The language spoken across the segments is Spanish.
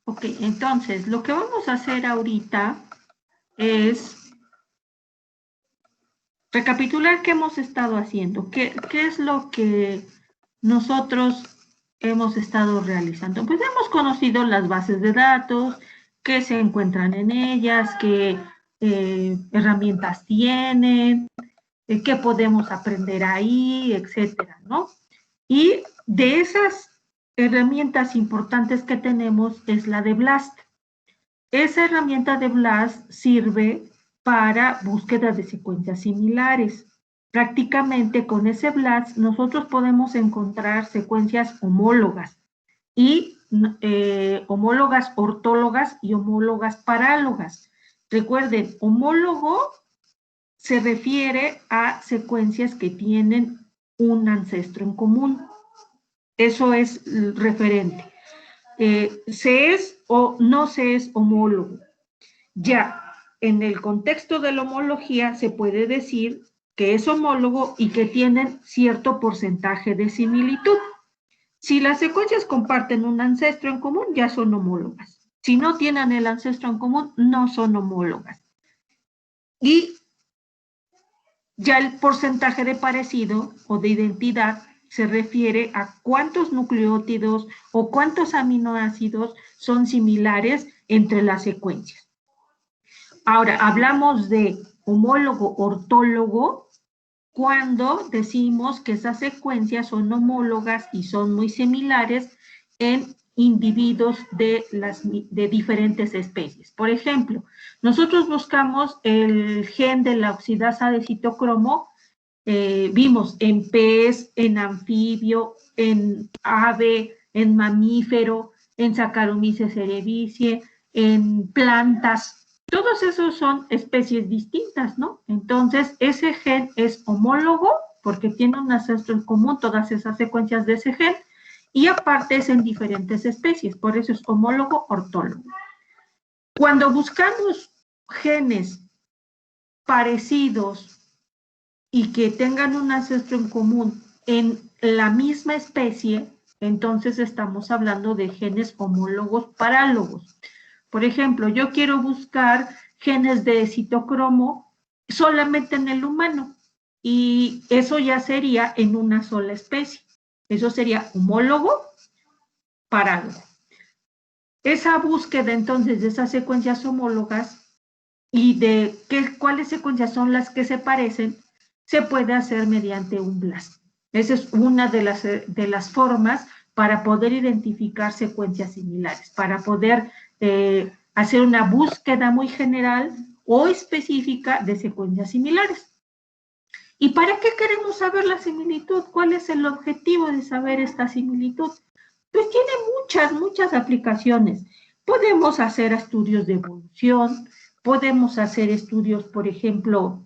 Ok, entonces, lo que vamos a hacer ahorita es recapitular qué hemos estado haciendo, qué es lo que nosotros hemos estado realizando. Pues hemos conocido las bases de datos, qué se encuentran en ellas, qué herramientas tienen, qué podemos aprender ahí, etcétera, ¿no? Y de esas herramientas importantes que tenemos es la de BLAST. Esa herramienta de BLAST sirve para búsqueda de secuencias similares. Prácticamente con ese BLAST nosotros podemos encontrar secuencias homólogas y homólogas ortólogas y homólogas parálogas. Recuerden, homólogo se refiere a secuencias que tienen un ancestro en común. Eso es referente. Se es o no se es homólogo. Ya en el contexto de la homología se puede decir que es homólogo y que tienen cierto porcentaje de similitud. Si las secuencias comparten un ancestro en común, ya son homólogas. Si no tienen el ancestro en común, no son homólogas. Y ya el porcentaje de parecido o de identidad se refiere a cuántos nucleótidos o cuántos aminoácidos son similares entre las secuencias. Ahora, hablamos de homólogo ortólogo cuando decimos que esas secuencias son homólogas y son muy similares en individuos de diferentes especies. Por ejemplo, nosotros buscamos el gen de la oxidasa de citocromo, vimos en pez, en anfibio, en ave, en mamífero, en Saccharomyces cerevisiae, en plantas. Todos esos son especies distintas, ¿no? Entonces, ese gen es homólogo porque tiene un ancestro en común, todas esas secuencias de ese gen, y aparte es en diferentes especies, por eso es homólogo ortólogo. Cuando buscamos genes parecidos y que tengan un ancestro en común en la misma especie, entonces estamos hablando de genes homólogos parálogos. Por ejemplo, yo quiero buscar genes de citocromo solamente en el humano y eso ya sería en una sola especie. Eso sería homólogo parálogo. Esa búsqueda entonces de esas secuencias homólogas y de cuáles secuencias son las que se parecen, se puede hacer mediante un BLAST. Esa es una de las formas para poder identificar secuencias similares, para poder hacer una búsqueda muy general o específica de secuencias similares. ¿Y para qué queremos saber la similitud? ¿Cuál es el objetivo de saber esta similitud? Pues tiene muchas aplicaciones. Podemos hacer estudios de evolución, podemos hacer estudios, por ejemplo,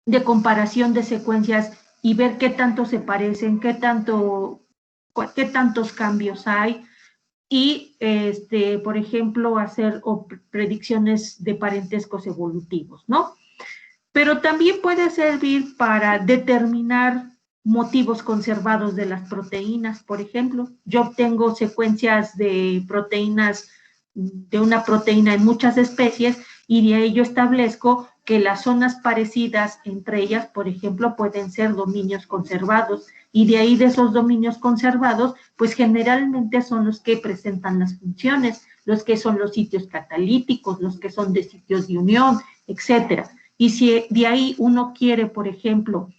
de comparación de secuencias y ver qué tanto se parecen, qué tantos cambios hay y, por ejemplo, hacer predicciones de parentescos evolutivos, ¿no? Pero también puede servir para determinar motivos conservados de las proteínas, por ejemplo. Yo obtengo secuencias de proteínas, de una proteína en muchas especies, y de ahí yo establezco que las zonas parecidas entre ellas, por ejemplo, pueden ser dominios conservados, y de ahí de esos dominios conservados, pues generalmente son los que presentan las funciones, los que son los sitios catalíticos, los que son de sitios de unión, etcétera. Y si de ahí uno quiere, por ejemplo,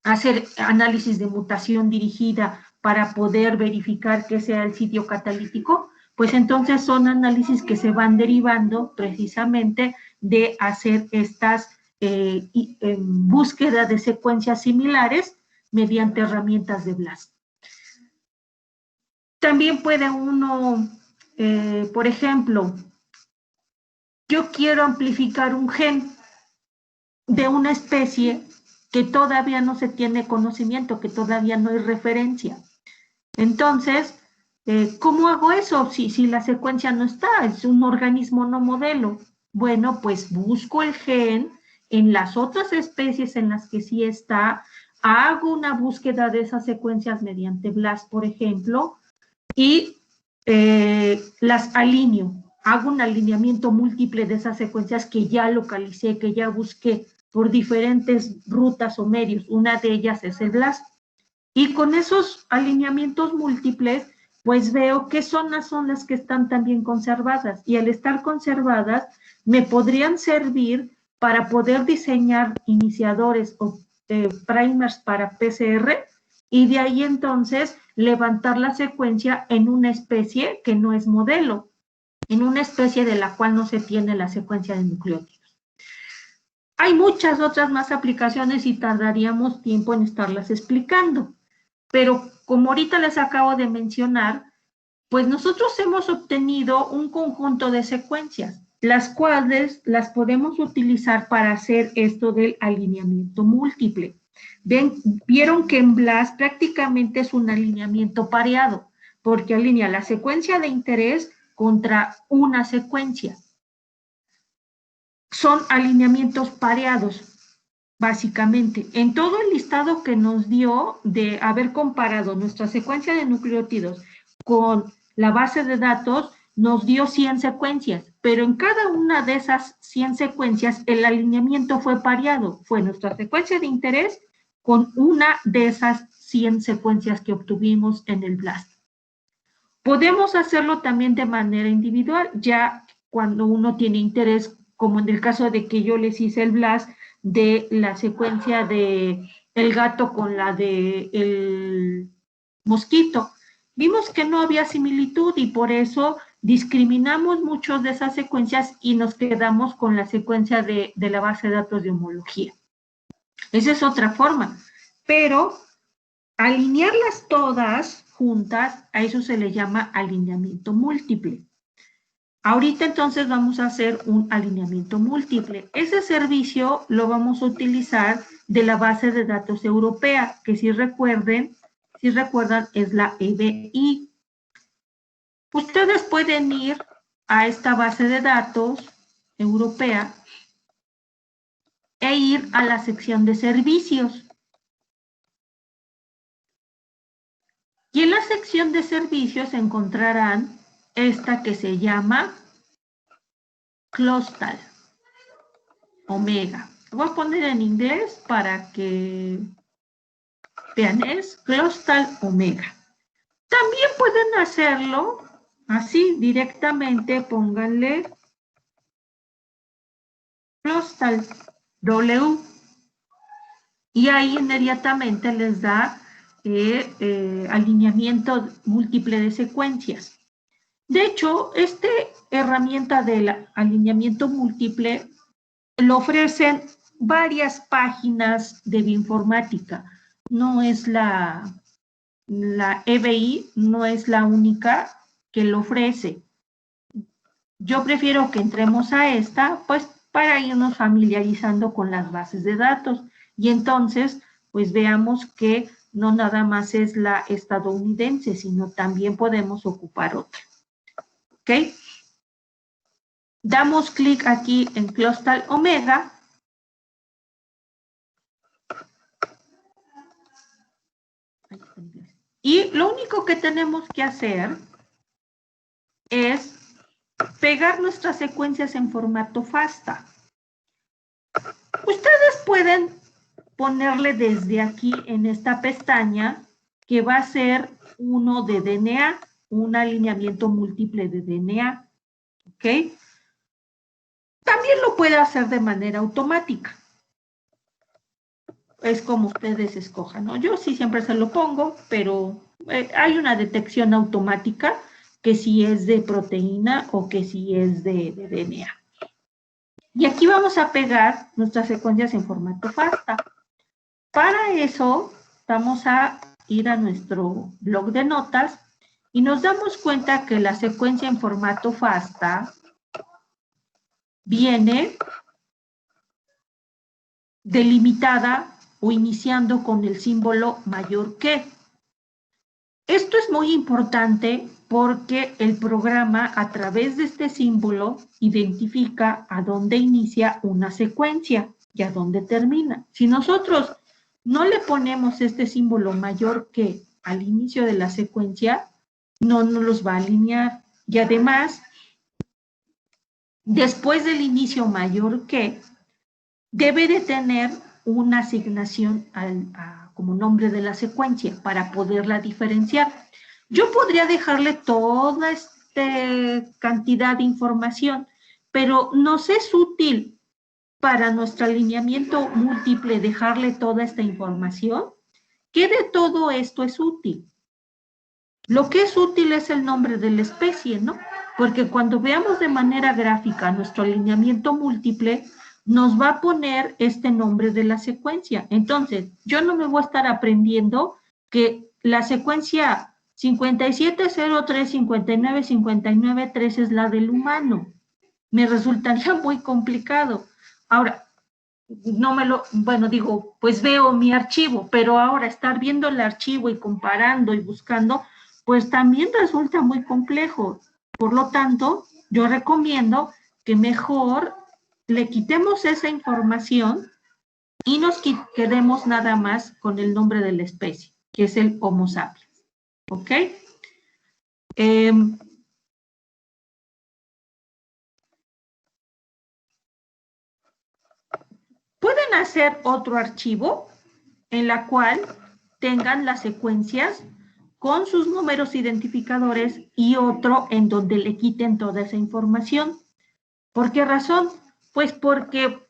hacer análisis de mutación dirigida para poder verificar que sea el sitio catalítico, pues entonces son análisis que se van derivando precisamente de hacer estas búsqueda de secuencias similares mediante herramientas de BLAST. También puede uno, por ejemplo, yo quiero amplificar un gen de una especie que todavía no se tiene conocimiento, que todavía no hay referencia. Entonces, ¿cómo hago eso si la secuencia no está? Es un organismo no modelo. Bueno, pues busco el gen en las otras especies en las que sí está, hago una búsqueda de esas secuencias mediante BLAST, por ejemplo, y las alineo. Hago un alineamiento múltiple de esas secuencias que ya localicé, que ya busqué por diferentes rutas o medios. Una de ellas es el BLAST. Y con esos alineamientos múltiples, pues veo qué zonas son las que están también conservadas. Y al estar conservadas, me podrían servir para poder diseñar iniciadores o primers para PCR, y de ahí entonces levantar la secuencia en una especie que no es modelo, en una especie de la cual no se tiene la secuencia de nucleótidos. Hay muchas otras más aplicaciones y tardaríamos tiempo en estarlas explicando, pero como ahorita les acabo de mencionar, pues nosotros hemos obtenido un conjunto de secuencias, las cuales las podemos utilizar para hacer esto del alineamiento múltiple. Vieron que en BLAST prácticamente es un alineamiento pareado, porque alinea la secuencia de interés contra una secuencia. Son alineamientos pareados, básicamente. En todo el listado que nos dio de haber comparado nuestra secuencia de nucleótidos con la base de datos, nos dio 100 secuencias, pero en cada una de esas 100 secuencias el alineamiento fue pareado. Fue nuestra secuencia de interés con una de esas 100 secuencias que obtuvimos en el BLAST. Podemos hacerlo también de manera individual, ya cuando uno tiene interés, como en el caso de que yo les hice el BLAST de la secuencia de el gato con la de el mosquito. Vimos que no había similitud y por eso discriminamos muchas de esas secuencias y nos quedamos con la secuencia de la base de datos de homología. Esa es otra forma, pero alinearlas todas juntas, a eso se le llama alineamiento múltiple. Ahorita entonces vamos a hacer un alineamiento múltiple. Ese servicio lo vamos a utilizar de la base de datos europea, que si recuerdan es la EBI. Ustedes pueden ir a esta base de datos europea e ir a la sección de servicios. Y en la sección de servicios encontrarán esta que se llama Clostal Omega. Lo voy a poner en inglés para que vean, es Clostal Omega. También pueden hacerlo así directamente, pónganle Clostal W y ahí inmediatamente les da alineamiento múltiple de secuencias. De hecho, esta herramienta del alineamiento múltiple lo ofrecen varias páginas de bioinformática. No es la EBI, no es la única que lo ofrece. Yo prefiero que entremos a esta, pues para irnos familiarizando con las bases de datos. Y entonces, pues veamos que no nada más es la estadounidense, sino también podemos ocupar otra. ¿Ok? Damos clic aquí en Clostal Omega. Y lo único que tenemos que hacer es pegar nuestras secuencias en formato FASTA. Ustedes pueden ponerle desde aquí en esta pestaña que va a ser uno de DNA, un alineamiento múltiple de DNA. ¿Ok? También lo puede hacer de manera automática. Es como ustedes escojan, ¿no? Yo sí siempre se lo pongo, pero hay una detección automática que si es de proteína o que si es de DNA. Y aquí vamos a pegar nuestras secuencias en formato FASTA. Para eso vamos a ir a nuestro blog de notas y nos damos cuenta que la secuencia en formato FASTA viene delimitada o iniciando con el símbolo mayor que. Esto es muy importante porque el programa a través de este símbolo identifica a dónde inicia una secuencia y a dónde termina. Si nosotros no le ponemos este símbolo mayor que al inicio de la secuencia, no los va a alinear. Y además, después del inicio mayor que, debe de tener una asignación como nombre de la secuencia para poderla diferenciar. Yo podría dejarle toda esta cantidad de información, pero nos es útil para nuestro alineamiento múltiple dejarle toda esta información. ¿Qué de todo esto es útil? Lo que es útil es el nombre de la especie, ¿no? Porque cuando veamos de manera gráfica nuestro alineamiento múltiple, nos va a poner este nombre de la secuencia. Entonces, yo no me voy a estar aprendiendo que la secuencia 5703595953 es la del humano. Me resultaría muy complicado. Ahora, no me lo, bueno, digo, pues veo mi archivo, pero ahora estar viendo el archivo y comparando y buscando, pues también resulta muy complejo. Por lo tanto, yo recomiendo que mejor le quitemos esa información y nos quedemos nada más con el nombre de la especie, que es el Homo sapiens. ¿Ok? Pueden hacer otro archivo en la cual tengan las secuencias con sus números identificadores y otro en donde le quiten toda esa información. ¿Por qué razón? Pues porque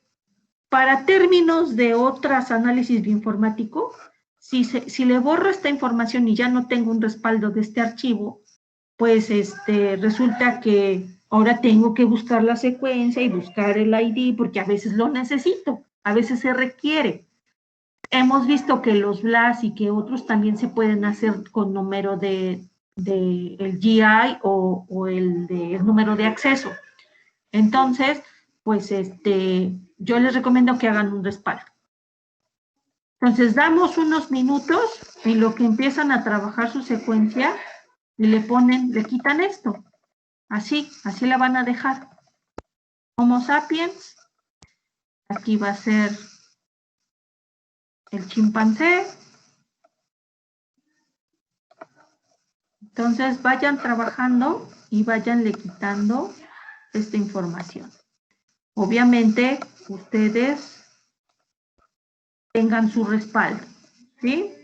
para términos de otros análisis bioinformático, si le borro esta información y ya no tengo un respaldo de este archivo, pues resulta que ahora tengo que buscar la secuencia y buscar el ID porque a veces lo necesito, a veces se requiere. Hemos visto que los BLAS y que otros también se pueden hacer con número de el GI o el de número de acceso. Entonces, pues yo les recomiendo que hagan un respaldo. Entonces, damos unos minutos en lo que empiezan a trabajar su secuencia y le quitan esto. Así la van a dejar. Homo sapiens, aquí va a ser el chimpancé. Entonces, vayan trabajando y vayanle quitando esta información. Obviamente, ustedes tengan su respaldo, ¿sí?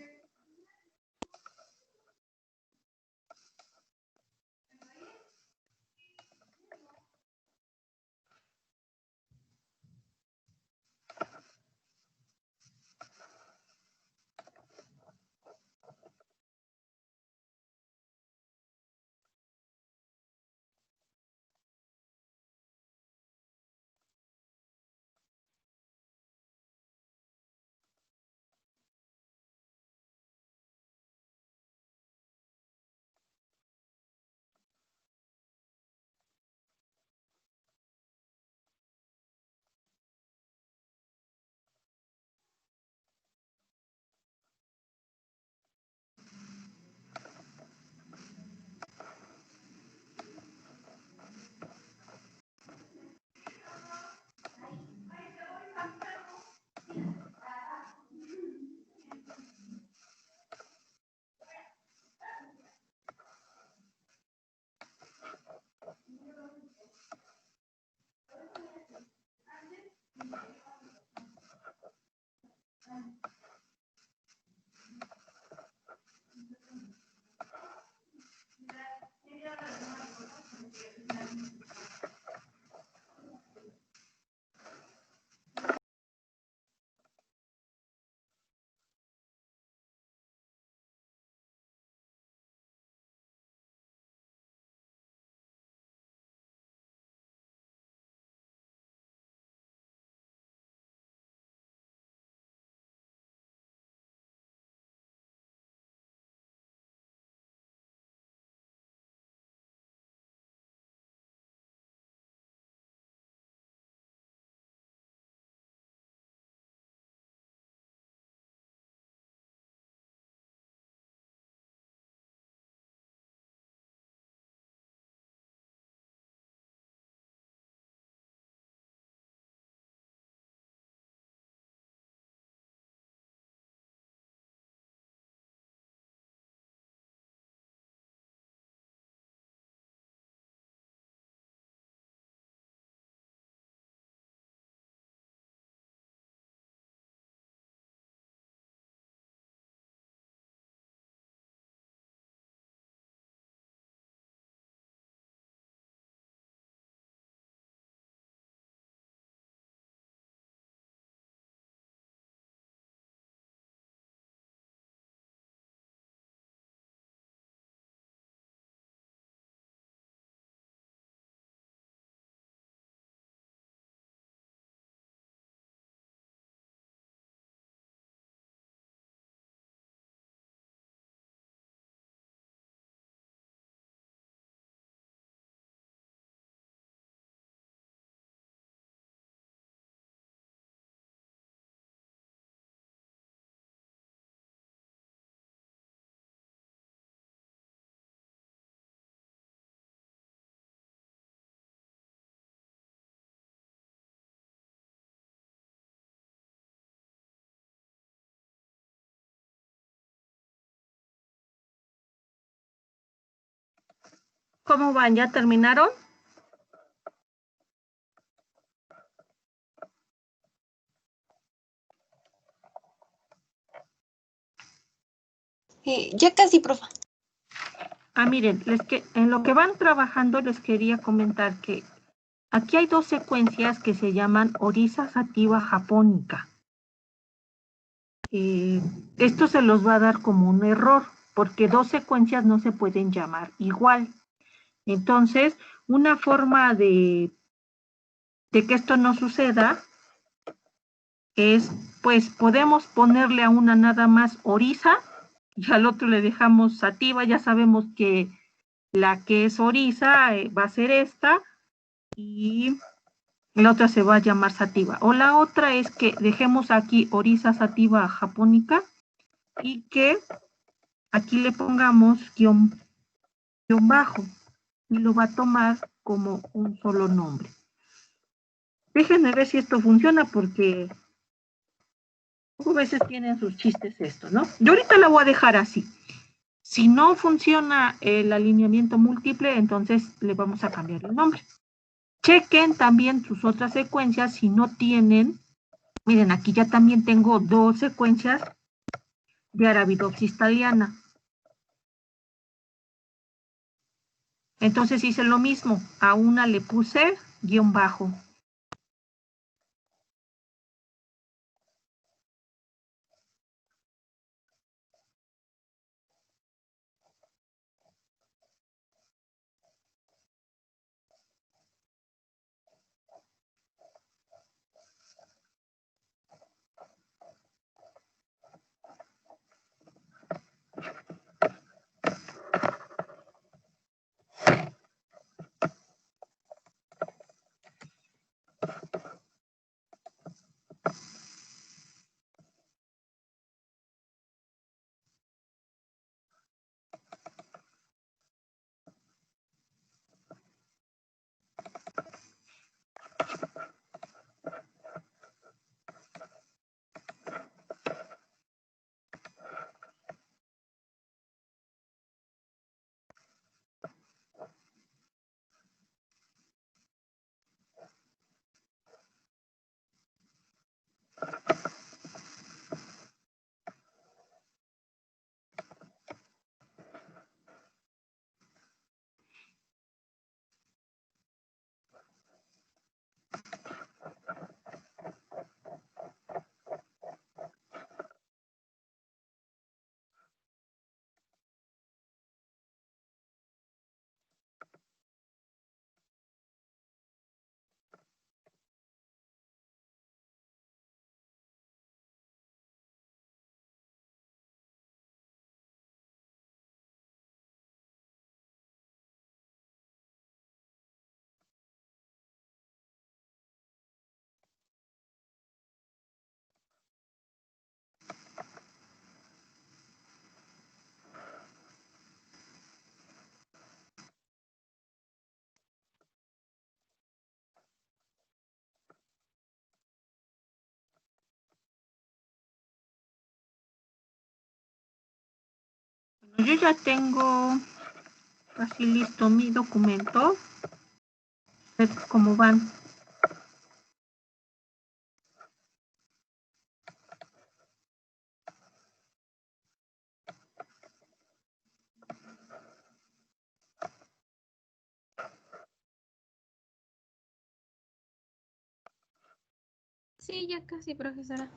¿Cómo van? ¿Ya terminaron? Ya casi, profa. Miren, en lo que van trabajando les quería comentar que aquí hay dos secuencias que se llaman orisa sativa japónica. Esto se los va a dar como un error, porque dos secuencias no se pueden llamar igual. Entonces, una forma de que esto no suceda es, pues, podemos ponerle a una nada más orisa y al otro le dejamos sativa. Ya sabemos que la que es orisa va a ser esta y la otra se va a llamar sativa. O la otra es que dejemos aquí orisa sativa japónica y que aquí le pongamos guión bajo y lo va a tomar como un solo nombre. Déjenme ver si esto funciona porque a veces tienen sus chistes esto, ¿no? Yo ahorita la voy a dejar así. Si no funciona el alineamiento múltiple, entonces le vamos a cambiar el nombre. Chequen también sus otras secuencias si no tienen. Miren, aquí ya también tengo dos secuencias de Arabidopsis thaliana. Entonces hice lo mismo. A una le puse guión bajo. Yo ya tengo casi listo mi documento. A ver cómo van. Sí, ya casi, profesora.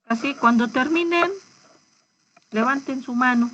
Así, cuando terminen, levanten su mano.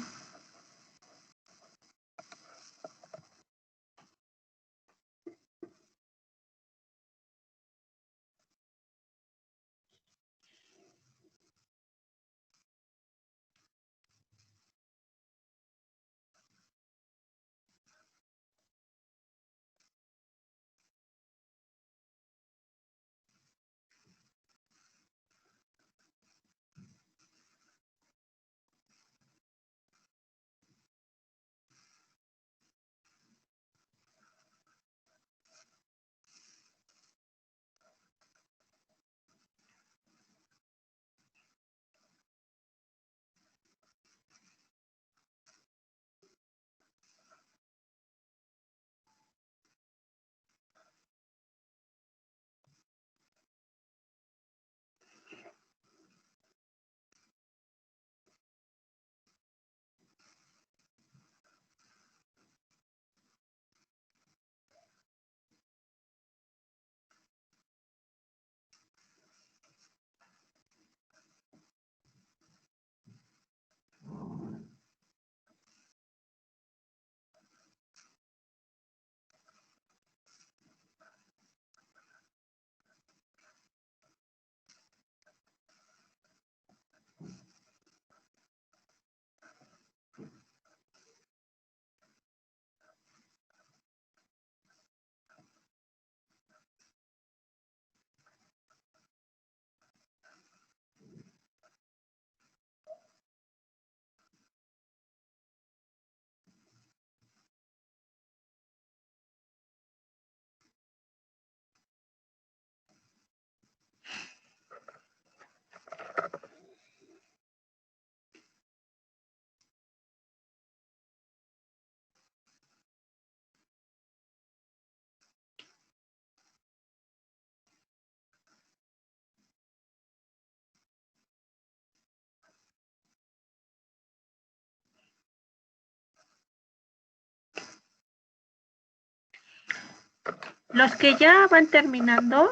Los que ya van terminando,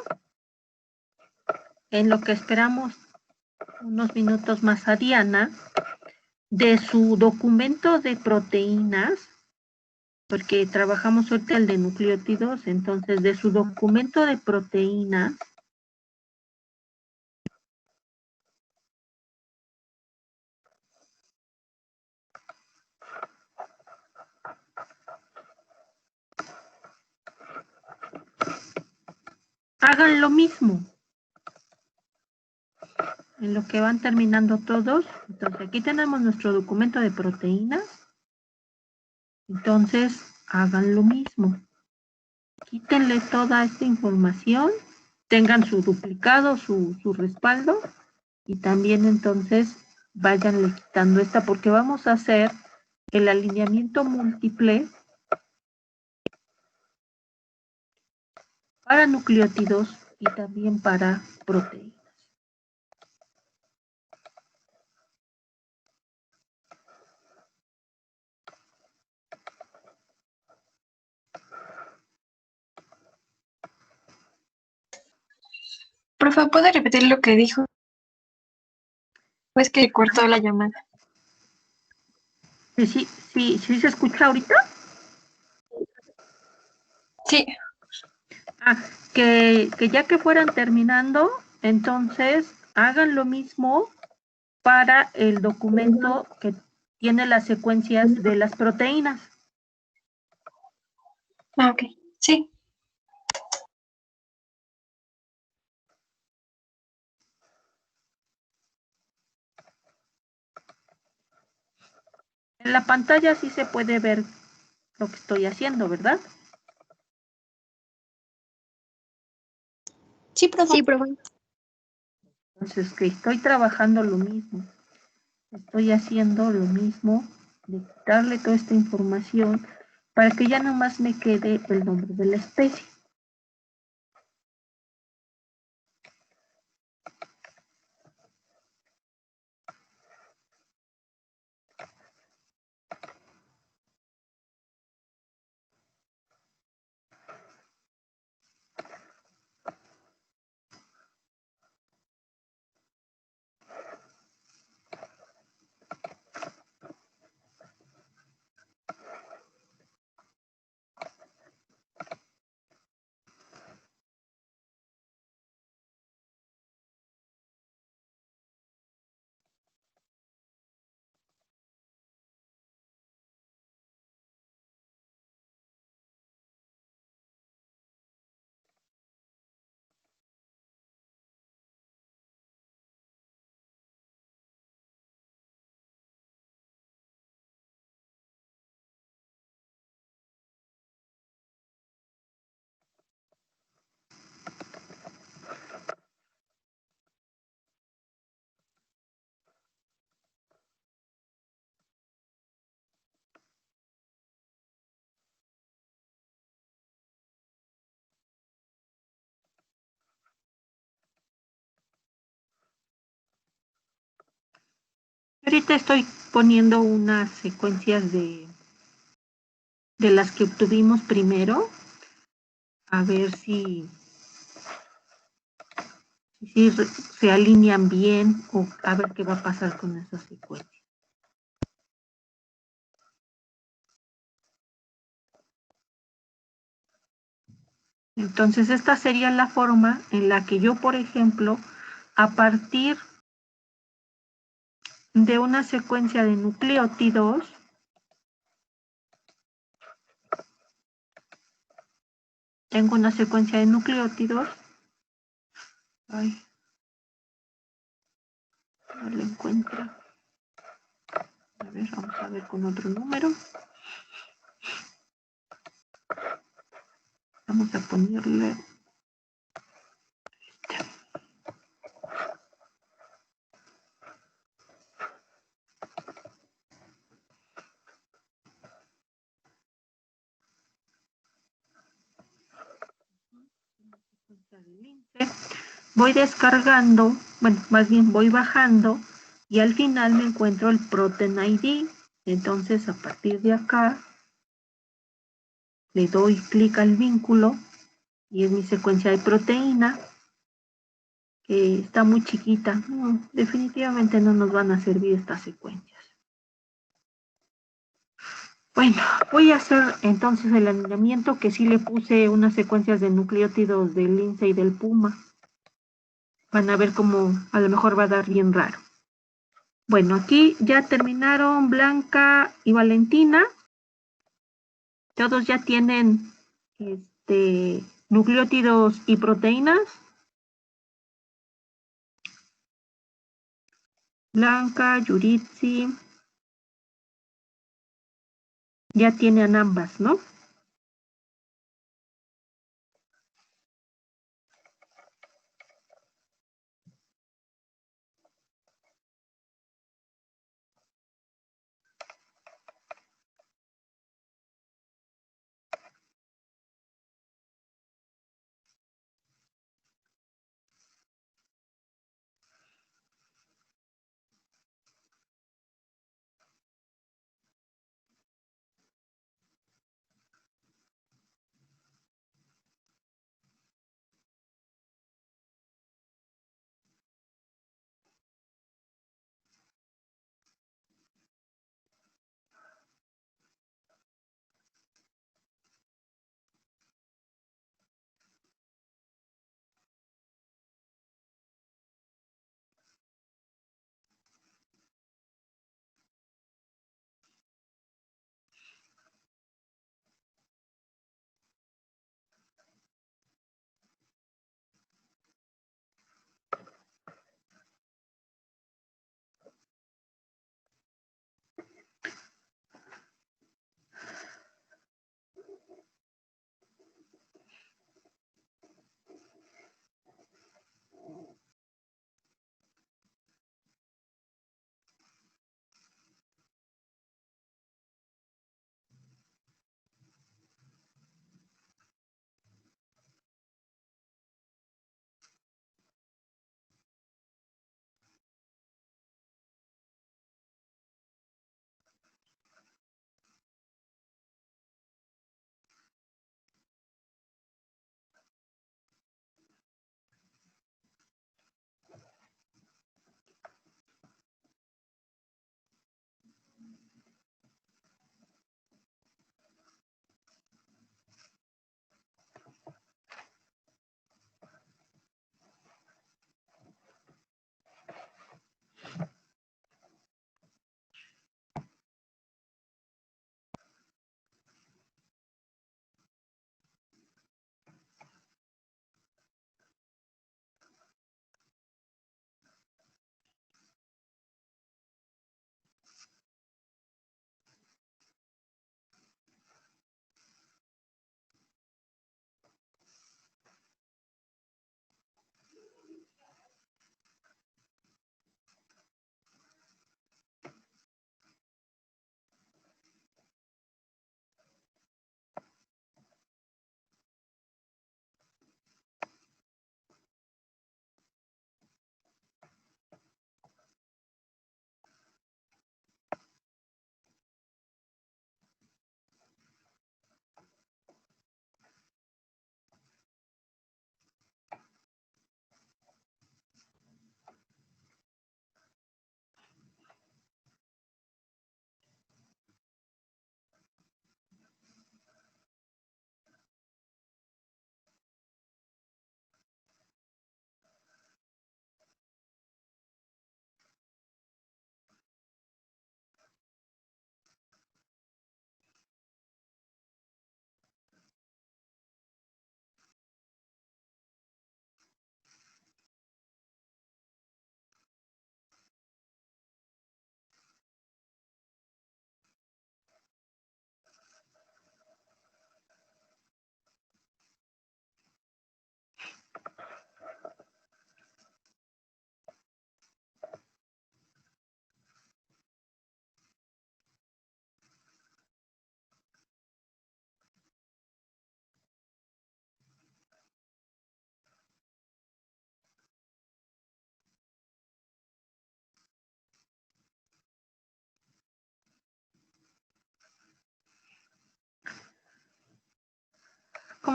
en lo que esperamos unos minutos más a Diana, de su documento de proteínas, porque trabajamos ahorita el de nucleótidos, entonces de su documento de proteínas, hagan lo mismo. En lo que van terminando todos, entonces aquí tenemos nuestro documento de proteínas, entonces hagan lo mismo. Quítenle toda esta información, tengan su duplicado, su respaldo, y también entonces váyanle quitando esta, porque vamos a hacer el alineamiento múltiple para nucleótidos y también para proteínas. Profe, ¿puede repetir lo que dijo? Pues que cortó la llamada. ¿Sí se escucha ahorita? Sí. Que ya que fueran terminando, entonces hagan lo mismo para el documento que tiene las secuencias de las proteínas. Ah, ok. Sí. En la pantalla sí se puede ver lo que estoy haciendo, ¿verdad? Sí, profe. Sí, profe. Entonces, que estoy trabajando lo mismo. Estoy haciendo lo mismo de quitarle toda esta información para que ya nomás me quede el nombre de la especie. Ahorita estoy poniendo unas secuencias de las que obtuvimos primero, a ver si se alinean bien o a ver qué va a pasar con esas secuencias. Entonces, esta sería la forma en la que yo, por ejemplo, a partir de una secuencia de nucleótidos, tengo una secuencia de nucleótidos, ay, no lo encuentro. A ver, vamos a ver con otro número. Vamos a ponerle voy descargando, bueno, más bien voy bajando y al final me encuentro el Protein ID. Entonces, a partir de acá, le doy clic al vínculo y es mi secuencia de proteína, que está muy chiquita. No, definitivamente no nos van a servir estas secuencias. Bueno, voy a hacer entonces el alineamiento, que sí le puse unas secuencias de nucleótidos del lince y del puma. Van a ver cómo a lo mejor va a dar bien raro. Bueno, aquí ya terminaron Blanca y Valentina. Todos ya tienen nucleótidos y proteínas. Blanca, Yuritsi, ya tienen ambas, ¿no?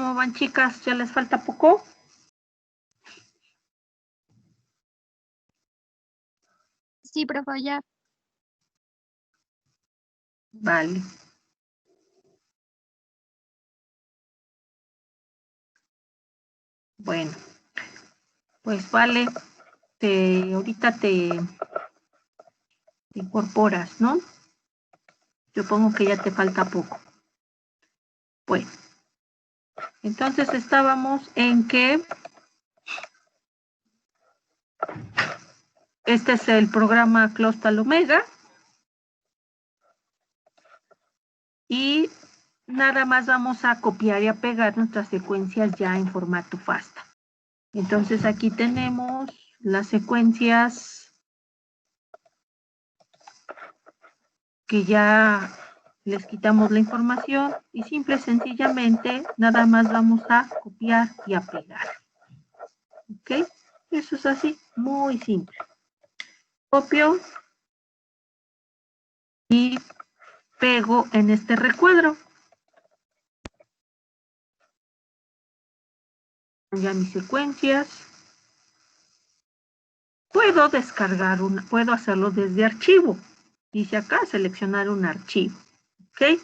¿Cómo van, chicas? ¿Ya les falta poco? Sí, profe, ya. Vale. Bueno, pues vale, ahorita te incorporas, ¿no? Supongo que ya te falta poco. Bueno, entonces estábamos en que este es el programa Clostal Omega y nada más vamos a copiar y a pegar nuestras secuencias ya en formato FASTA. Entonces aquí tenemos las secuencias que ya les quitamos la información y simple y sencillamente nada más vamos a copiar y a pegar. ¿Ok? Eso es así, muy simple. Copio y pego en este recuadro. Ya mis secuencias. Puedo descargar puedo hacerlo desde archivo. Dice acá, seleccionar un archivo. ¿Ok?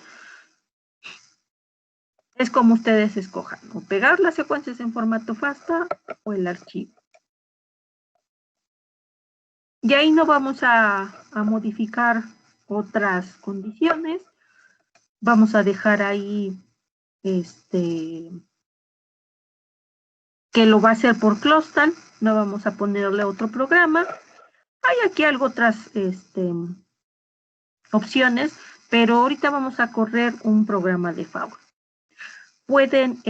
Es como ustedes escojan, o pegar las secuencias en formato FASTA o el archivo. Y ahí no vamos a modificar otras condiciones. Vamos a dejar ahí que lo va a hacer por Clostal. No vamos a ponerle otro programa. Hay aquí otras opciones, pero ahorita vamos a correr un programa de Faul. Pueden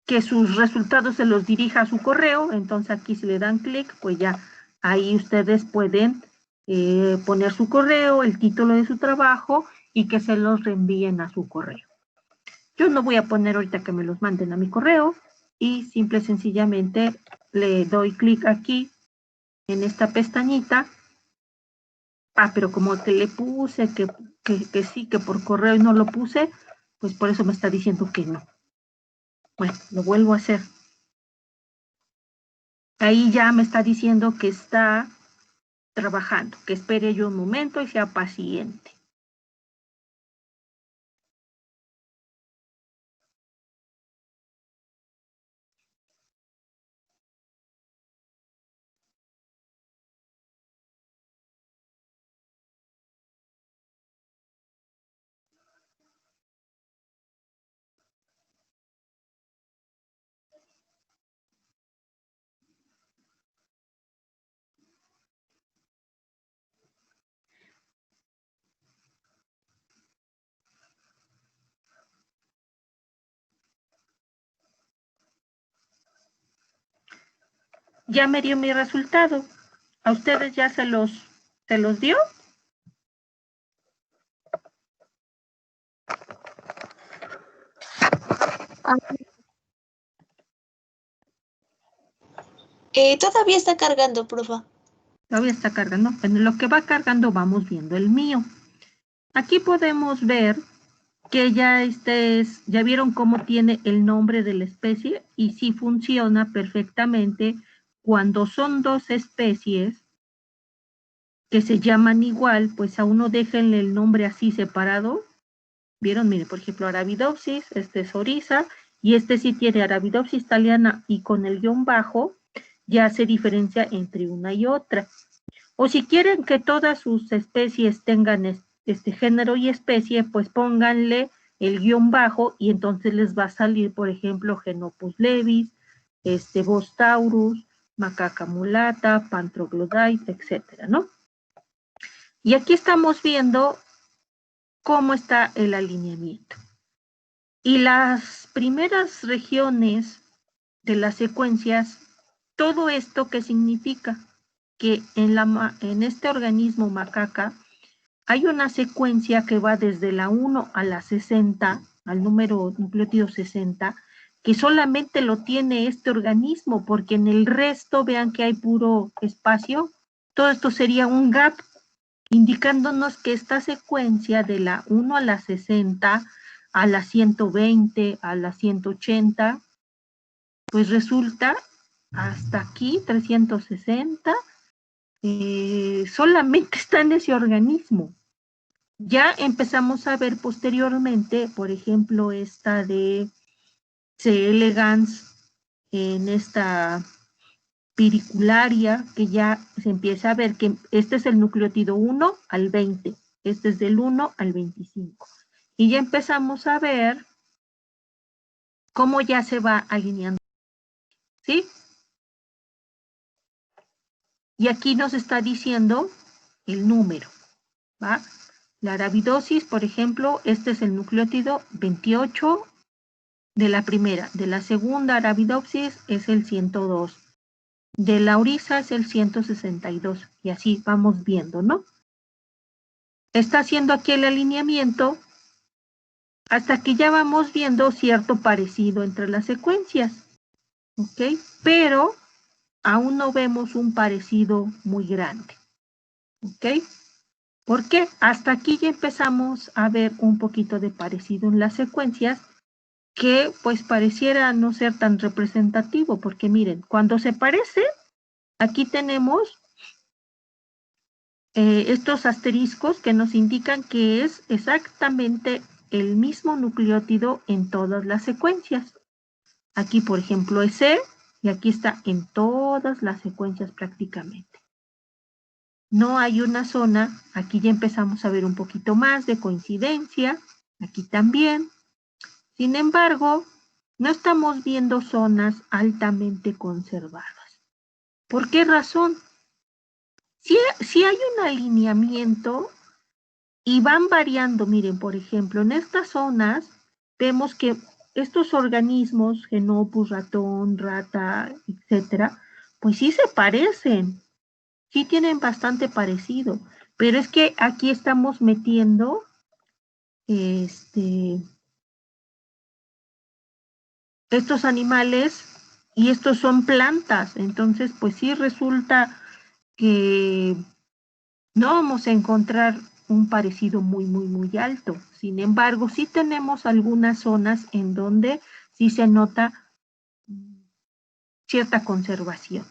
que sus resultados se los dirija a su correo, entonces aquí si le dan clic, pues ya ahí ustedes pueden poner su correo, el título de su trabajo y que se los reenvíen a su correo. Yo no voy a poner ahorita que me los manden a mi correo y simple y sencillamente le doy clic aquí en esta pestañita. Pero como que le puse que sí, que por correo y no lo puse, pues por eso me está diciendo que no. Bueno, lo vuelvo a hacer. Ahí ya me está diciendo que está trabajando, que espere yo un momento y sea paciente. Ya me dio mi resultado. ¿A ustedes ya se los dio? Todavía está cargando, profa. Todavía está cargando. En lo que va cargando vamos viendo el mío. Aquí podemos ver que ya ya vieron cómo tiene el nombre de la especie y sí funciona perfectamente cuando son dos especies que se llaman igual, pues a uno déjenle el nombre así separado. ¿Vieron? Mire, por ejemplo, Arabidopsis, este es Oryza, y este sí tiene Arabidopsis thaliana y con el guión bajo ya se diferencia entre una y otra. O si quieren que todas sus especies tengan este género y especie, pues pónganle el guión bajo y entonces les va a salir, por ejemplo, Genopus levis, Bos taurus, macaca mulata, Pantroglodite, etcétera, ¿no? Y aquí estamos viendo cómo está el alineamiento. Y las primeras regiones de las secuencias, todo esto ¿qué significa? Que en este organismo macaca hay una secuencia que va desde la 1 a la 60, al número nucleótido 60, que solamente lo tiene este organismo, porque en el resto vean que hay puro espacio. Todo esto sería un gap, indicándonos que esta secuencia de la 1 a la 60 a la 120, a la 180, pues resulta hasta aquí 360, solamente está en ese organismo. Ya empezamos a ver posteriormente, por ejemplo, esta de C. elegans en esta piricularia, que ya se empieza a ver que este es el nucleótido 1 al 20, este es del 1 al 25. Y ya empezamos a ver cómo ya se va alineando, ¿sí? Y aquí nos está diciendo el número, ¿va? La arabidosis, por ejemplo, este es el nucleótido 28 de la primera. De la segunda arabidopsis es el 102. De la urisa es el 162. Y así vamos viendo, ¿no? Está haciendo aquí el alineamiento hasta que ya vamos viendo cierto parecido entre las secuencias, ¿ok? Pero aún no vemos un parecido muy grande, ¿ok? ¿Por qué? Hasta aquí ya empezamos a ver un poquito de parecido en las secuencias que pues pareciera no ser tan representativo, porque miren, cuando se parece, aquí tenemos estos asteriscos que nos indican que es exactamente el mismo nucleótido en todas las secuencias. Aquí, por ejemplo, es C, y aquí está en todas las secuencias prácticamente. No hay una zona, aquí ya empezamos a ver un poquito más de coincidencia, aquí también. Sin embargo, no estamos viendo zonas altamente conservadas. ¿Por qué razón? Si hay un alineamiento y van variando, miren, por ejemplo, en estas zonas vemos que estos organismos, Genopus, ratón, rata, etcétera, pues sí se parecen, sí tienen bastante parecido, pero es que aquí estamos metiendo estos animales y estos son plantas, entonces pues sí resulta que no vamos a encontrar un parecido muy alto. Sin embargo, sí tenemos algunas zonas en donde sí se nota cierta conservación,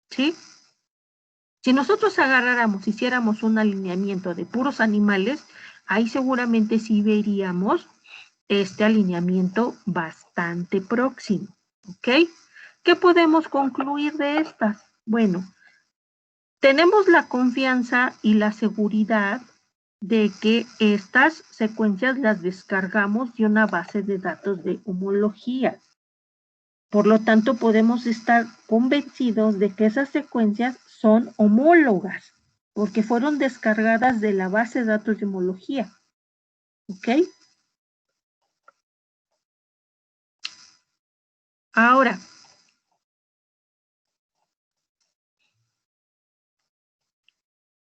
¿sí? Si nosotros agarráramos, hiciéramos un alineamiento de puros animales, ahí seguramente sí veríamos este alineamiento bastante próximo, ¿ok? ¿Qué podemos concluir de estas? Bueno, tenemos la confianza y la seguridad de que estas secuencias las descargamos de una base de datos de homología. Por lo tanto, podemos estar convencidos de que esas secuencias son homólogas, porque fueron descargadas de la base de datos de homología. ¿Ok? Ahora,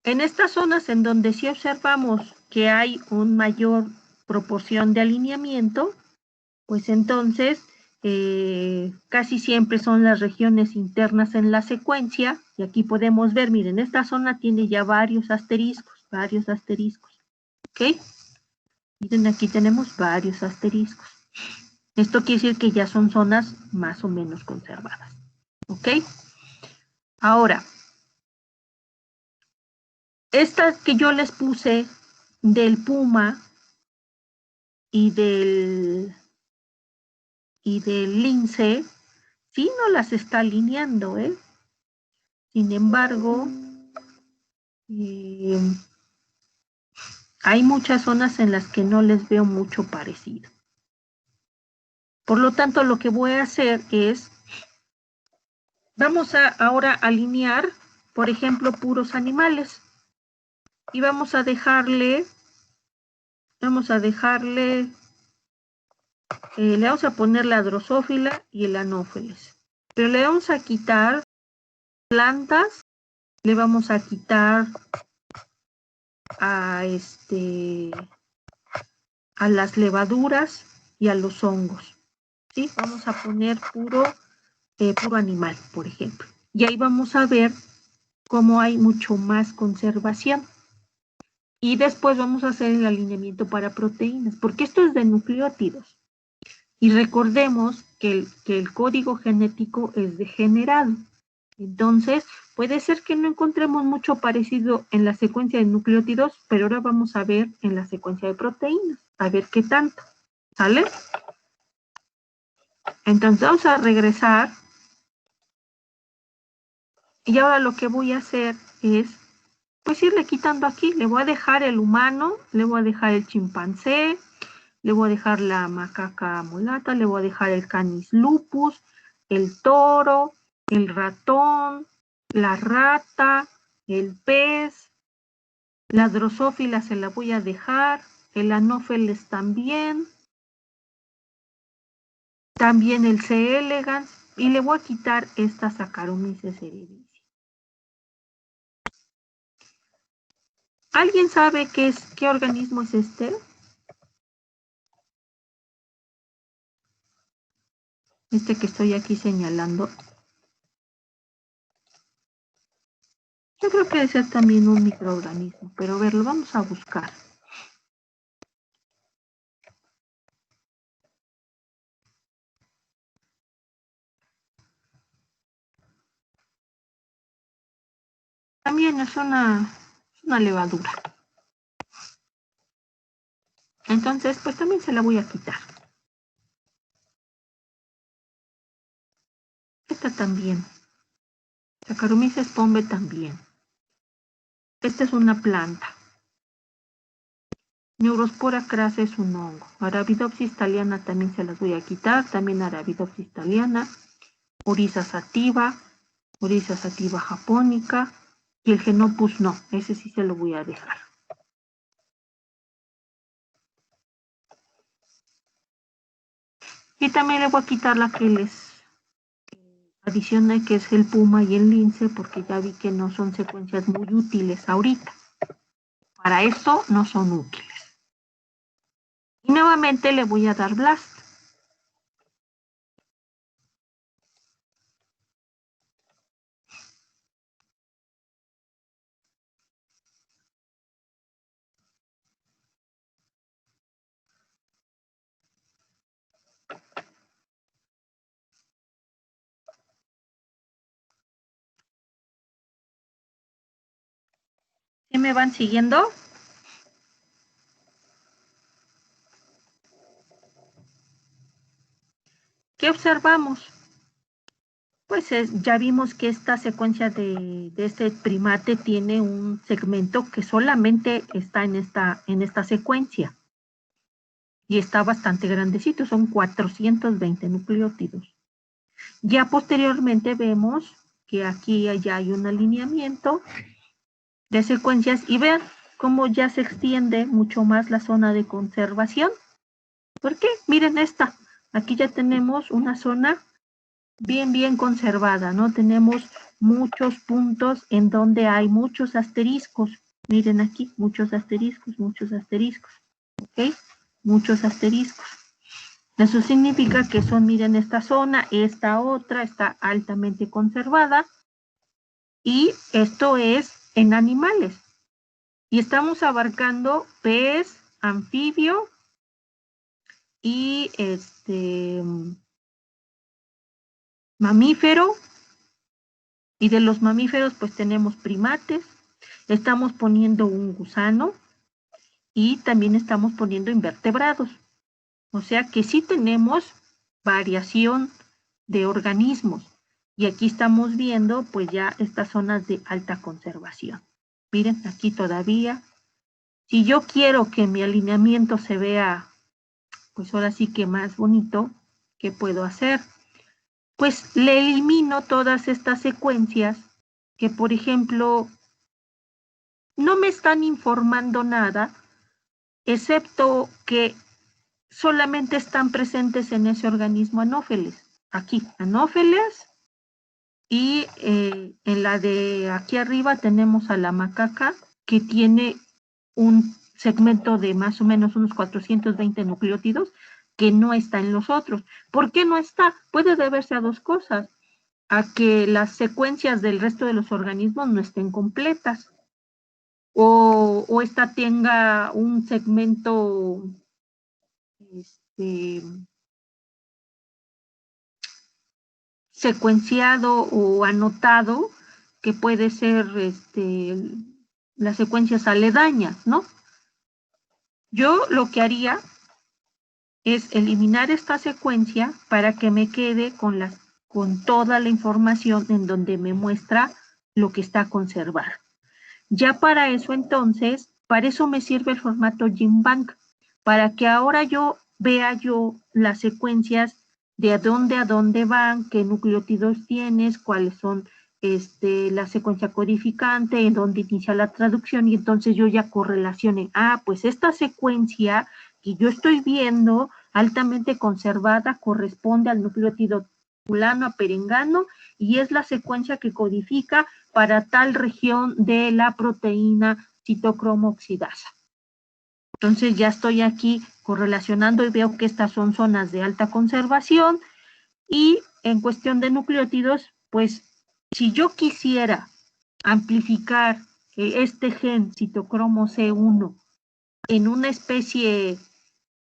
en estas zonas en donde sí observamos que hay una mayor proporción de alineamiento, pues entonces casi siempre son las regiones internas en la secuencia, y aquí podemos ver, miren, esta zona tiene ya varios asteriscos, ¿ok? Miren, aquí tenemos varios asteriscos. Esto quiere decir que ya son zonas más o menos conservadas, ¿ok? Ahora, estas que yo les puse del puma y del lince, sí no las está alineando, ¿eh? Sin embargo, hay muchas zonas en las que no les veo mucho parecido. Por lo tanto, lo que voy a hacer es, vamos a ahora alinear, por ejemplo, puros animales. Y vamos a dejarle, le vamos a poner la drosófila y el anófeles. Pero le vamos a quitar plantas, le vamos a quitar a las levaduras y a los hongos, ¿sí? Vamos a poner puro animal, por ejemplo. Y ahí vamos a ver cómo hay mucho más conservación. Y después vamos a hacer el alineamiento para proteínas, porque esto es de nucleótidos. Y recordemos que el código genético es degenerado. Entonces, puede ser que no encontremos mucho parecido en la secuencia de nucleótidos, pero ahora vamos a ver en la secuencia de proteínas, a ver qué tanto, ¿sale? Entonces vamos a regresar. Y ahora lo que voy a hacer es, pues irle quitando aquí. Le voy a dejar el humano, le voy a dejar el chimpancé, le voy a dejar la macaca mulata, le voy a dejar el canis lupus, el toro, el ratón, la rata, el pez, la drosófila se la voy a dejar, el anófeles también el C. elegans, y le voy a quitar esta Saccharomyces cerevisiae. ¿Alguien sabe qué organismo es este? Este que estoy aquí señalando. Yo creo que debe ser también un microorganismo, pero a ver, lo vamos a buscar. También es una levadura. Entonces, pues también se la voy a quitar. Esta también. Saccharomyces pombe también. Esta es una planta. Neurospora crassa es un hongo. Arabidopsis thaliana también se las voy a quitar. También Arabidopsis thaliana. Oryza sativa japónica. Y el Genopus no. Ese sí se lo voy a dejar. Y también le voy a quitar la que les adicioné, que es el puma y el lince, porque ya vi que no son secuencias muy útiles ahorita. Para esto no son útiles. Y nuevamente le voy a dar blast. ¿Sí me van siguiendo? ¿Qué observamos? Pues ya vimos que esta secuencia de este primate tiene un segmento que solamente está en esta secuencia. Y está bastante grandecito, son 420 nucleótidos. Ya posteriormente vemos que aquí ya hay un alineamiento de secuencias y vean cómo ya se extiende mucho más la zona de conservación. ¿Por qué? Miren esta, aquí ya tenemos una zona bien conservada, ¿no? Tenemos muchos puntos en donde hay muchos asteriscos. Miren aquí, muchos asteriscos, ¿ok? Muchos asteriscos. Eso significa que son, miren, esta zona, esta otra está altamente conservada y esto es en animales. Y estamos abarcando pez, anfibio y mamífero. Y de los mamíferos pues tenemos primates, estamos poniendo un gusano y también estamos poniendo invertebrados. O sea que sí tenemos variación de organismos. Y aquí estamos viendo pues ya estas zonas de alta conservación. Miren, aquí todavía. Si yo quiero que mi alineamiento se vea, pues ahora sí que más bonito, ¿qué puedo hacer? Pues le elimino todas estas secuencias que, por ejemplo, no me están informando nada, excepto que solamente están presentes en ese organismo anófeles. Aquí, anófeles, y en la de aquí arriba tenemos a la macaca, que tiene un segmento de más o menos unos 420 nucleótidos, que no está en los otros. ¿Por qué no está? Puede deberse a dos cosas: a que las secuencias del resto de los organismos no estén completas, o esta tenga un segmento secuenciado o anotado, que puede ser las secuencias aledañas, ¿no? Yo lo que haría es eliminar esta secuencia para que me quede con toda la información en donde me muestra lo que está conservado. Ya para eso entonces, para eso me sirve el formato GenBank, para que ahora yo vea las secuencias de a dónde van, qué nucleótidos tienes, cuáles son la secuencia codificante, en dónde inicia la traducción, y entonces yo ya correlacione, pues esta secuencia que yo estoy viendo altamente conservada corresponde al nucleótido fulano a perengano, y es la secuencia que codifica para tal región de la proteína citocromo oxidasa. Entonces ya estoy aquí correlacionando y veo que estas son zonas de alta conservación, y en cuestión de nucleótidos, pues si yo quisiera amplificar este gen citocromo C1 en una especie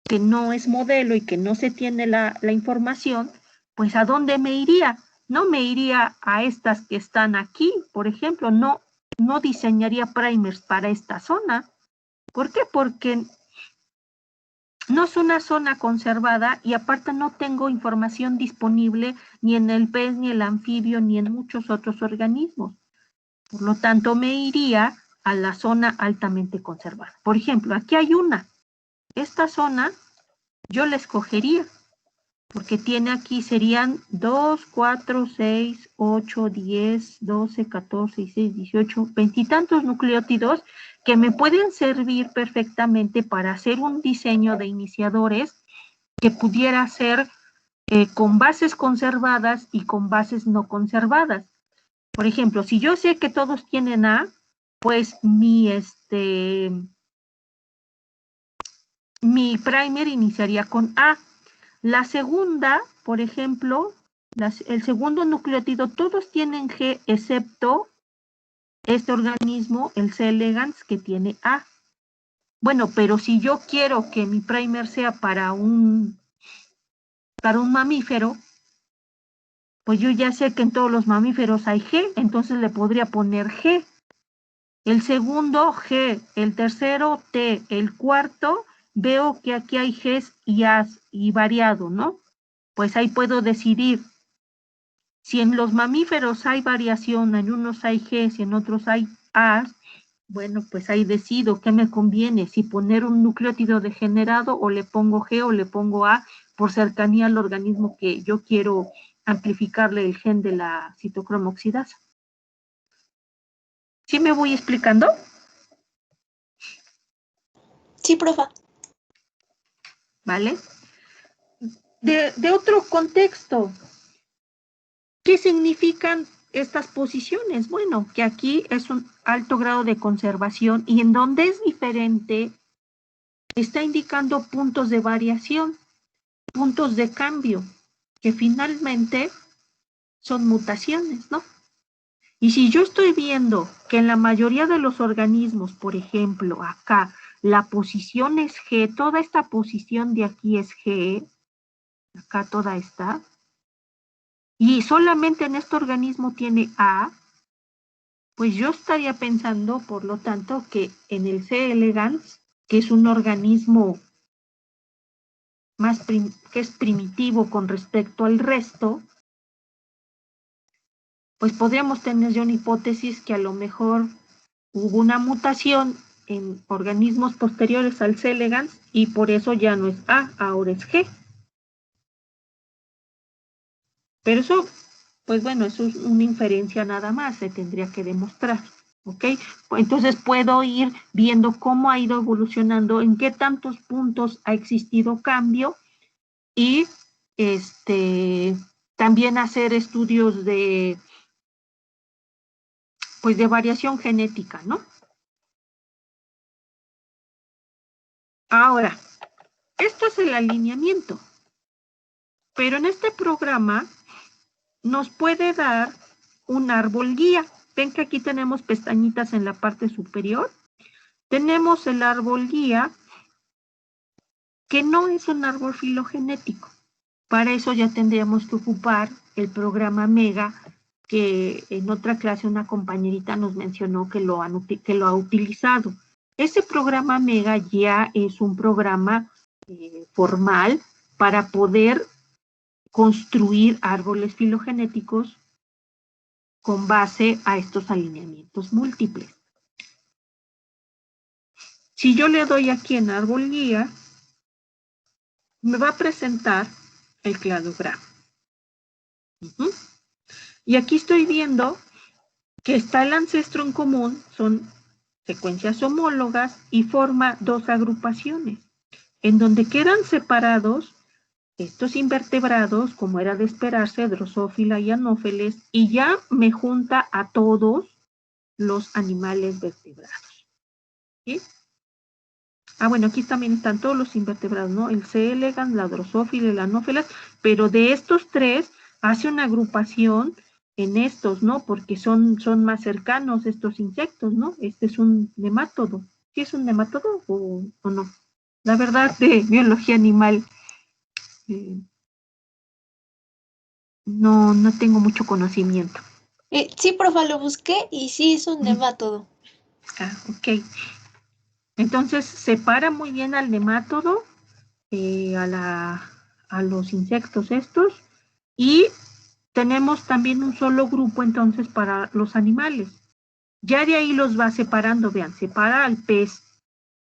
que no es modelo y que no se tiene la información, pues ¿a dónde me iría? No me iría a estas que están aquí, por ejemplo, no diseñaría primers para esta zona. ¿Por qué? Porque no es una zona conservada y aparte no tengo información disponible ni en el pez, ni el anfibio, ni en muchos otros organismos. Por lo tanto, me iría a la zona altamente conservada. Por ejemplo, aquí hay una. Esta zona yo la escogería, porque tiene aquí, serían 2, 4, 6, 8, 10, 12, 14, 16, 18, 20 y tantos nucleótidos que me pueden servir perfectamente para hacer un diseño de iniciadores que pudiera ser con bases conservadas y con bases no conservadas. Por ejemplo, si yo sé que todos tienen A, pues mi primer iniciaría con A. La segunda, por ejemplo, el segundo nucleótido, todos tienen G, excepto este organismo, el C. elegans, que tiene A. Bueno, pero si yo quiero que mi primer sea para un mamífero, pues yo ya sé que en todos los mamíferos hay G, entonces le podría poner G. El segundo, G. El tercero, T. El cuarto, veo que aquí hay Gs y As y variado, ¿no? Pues ahí puedo decidir. Si en los mamíferos hay variación, en unos hay Gs y en otros hay As, bueno, pues ahí decido qué me conviene, si poner un nucleótido degenerado o le pongo G o le pongo A por cercanía al organismo que yo quiero amplificarle el gen de la citocromo oxidasa. ¿Sí me voy explicando? Sí, profa. ¿Vale? De otro contexto, ¿qué significan estas posiciones? Bueno, que aquí es un alto grado de conservación y en donde es diferente, está indicando puntos de variación, puntos de cambio, que finalmente son mutaciones, ¿no? Y si yo estoy viendo que en la mayoría de los organismos, por ejemplo, acá, la posición es G, toda esta posición de aquí es G, acá toda esta, y solamente en este organismo tiene A, pues yo estaría pensando, por lo tanto, que en el C. elegans, que es un organismo que es primitivo con respecto al resto, pues podríamos tener ya una hipótesis que a lo mejor hubo una mutación en organismos posteriores al C. elegans y por eso ya no es A, ahora es G. Pero eso, pues bueno, eso es una inferencia nada más, se tendría que demostrar, ¿ok? Entonces puedo ir viendo cómo ha ido evolucionando, en qué tantos puntos ha existido cambio y también hacer estudios de variación genética, ¿no? Ahora, esto es el alineamiento, pero en este programa nos puede dar un árbol guía. Ven que aquí tenemos pestañitas en la parte superior. tenemos el árbol guía, que no es un árbol filogenético. Para eso ya tendríamos que ocupar el programa Mega, que en otra clase una compañerita nos mencionó que lo ha utilizado. Ese programa Mega ya es un programa formal para poder construir árboles filogenéticos con base a estos alineamientos múltiples. Si yo le doy aquí en árbol guía, me va a presentar el cladograma. Y aquí estoy viendo que está el ancestro en común, son secuencias homólogas y forma dos agrupaciones, en donde quedan separados estos invertebrados, como era de esperarse, Drosophila y Anopheles, y ya me junta a todos los animales vertebrados. ¿Sí? Bueno, aquí también están todos los invertebrados, ¿no? El C. elegans, la Drosophila y la Anopheles, pero de estos tres hace una agrupación en estos, ¿no? Porque son más cercanos estos insectos, ¿no? Este es un nemátodo. ¿Sí es un nemátodo o no? La verdad, de biología animal, no tengo mucho conocimiento. Sí, profa, lo busqué y sí es un nemátodo. Ok. Entonces, separa muy bien al nemátodo, a los insectos estos, y tenemos también un solo grupo entonces para los animales. Ya de ahí los va separando, vean, separa al pez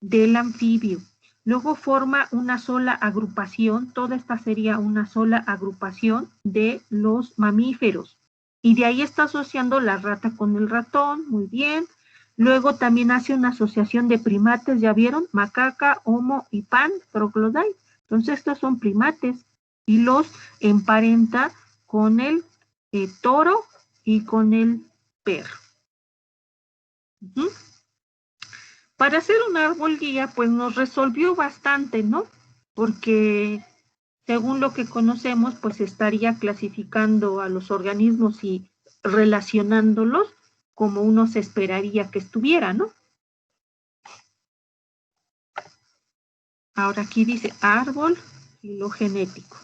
del anfibio, luego forma una sola agrupación, toda esta sería una sola agrupación de los mamíferos, y de ahí está asociando la rata con el ratón, muy bien. Luego también hace una asociación de primates, ¿ya vieron? Macaca, homo y pan, troglodite. Entonces estos son primates y los emparenta con el toro y con el perro. Para hacer un árbol guía, pues nos resolvió bastante, ¿no? Porque según lo que conocemos, pues estaría clasificando a los organismos y relacionándolos como uno se esperaría que estuviera, ¿no? Ahora aquí dice árbol filogenético.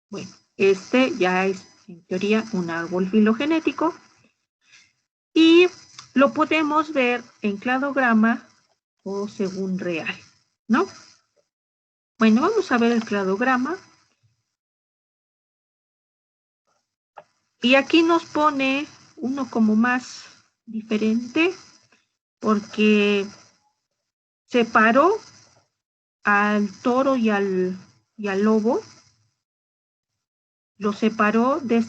Bueno, este ya es en teoría un árbol filogenético y lo podemos ver en cladograma o según real, ¿no? Bueno, vamos a ver el cladograma. Y aquí nos pone uno como más diferente porque separó al toro y al lobo, lo separó de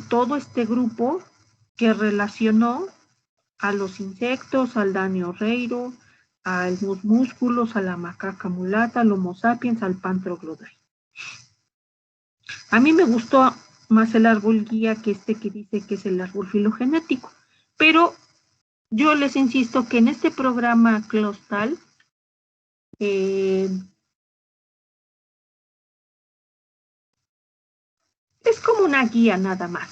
todo este grupo que relacionó a los insectos, al Danio-reiro, al musmúsculos, a la macaca mulata, al Homo sapiens, al pan troglodite. A mí me gustó más el árbol guía que este que dice que es el árbol filogenético, pero yo les insisto que en este programa Clostal es como una guía nada más.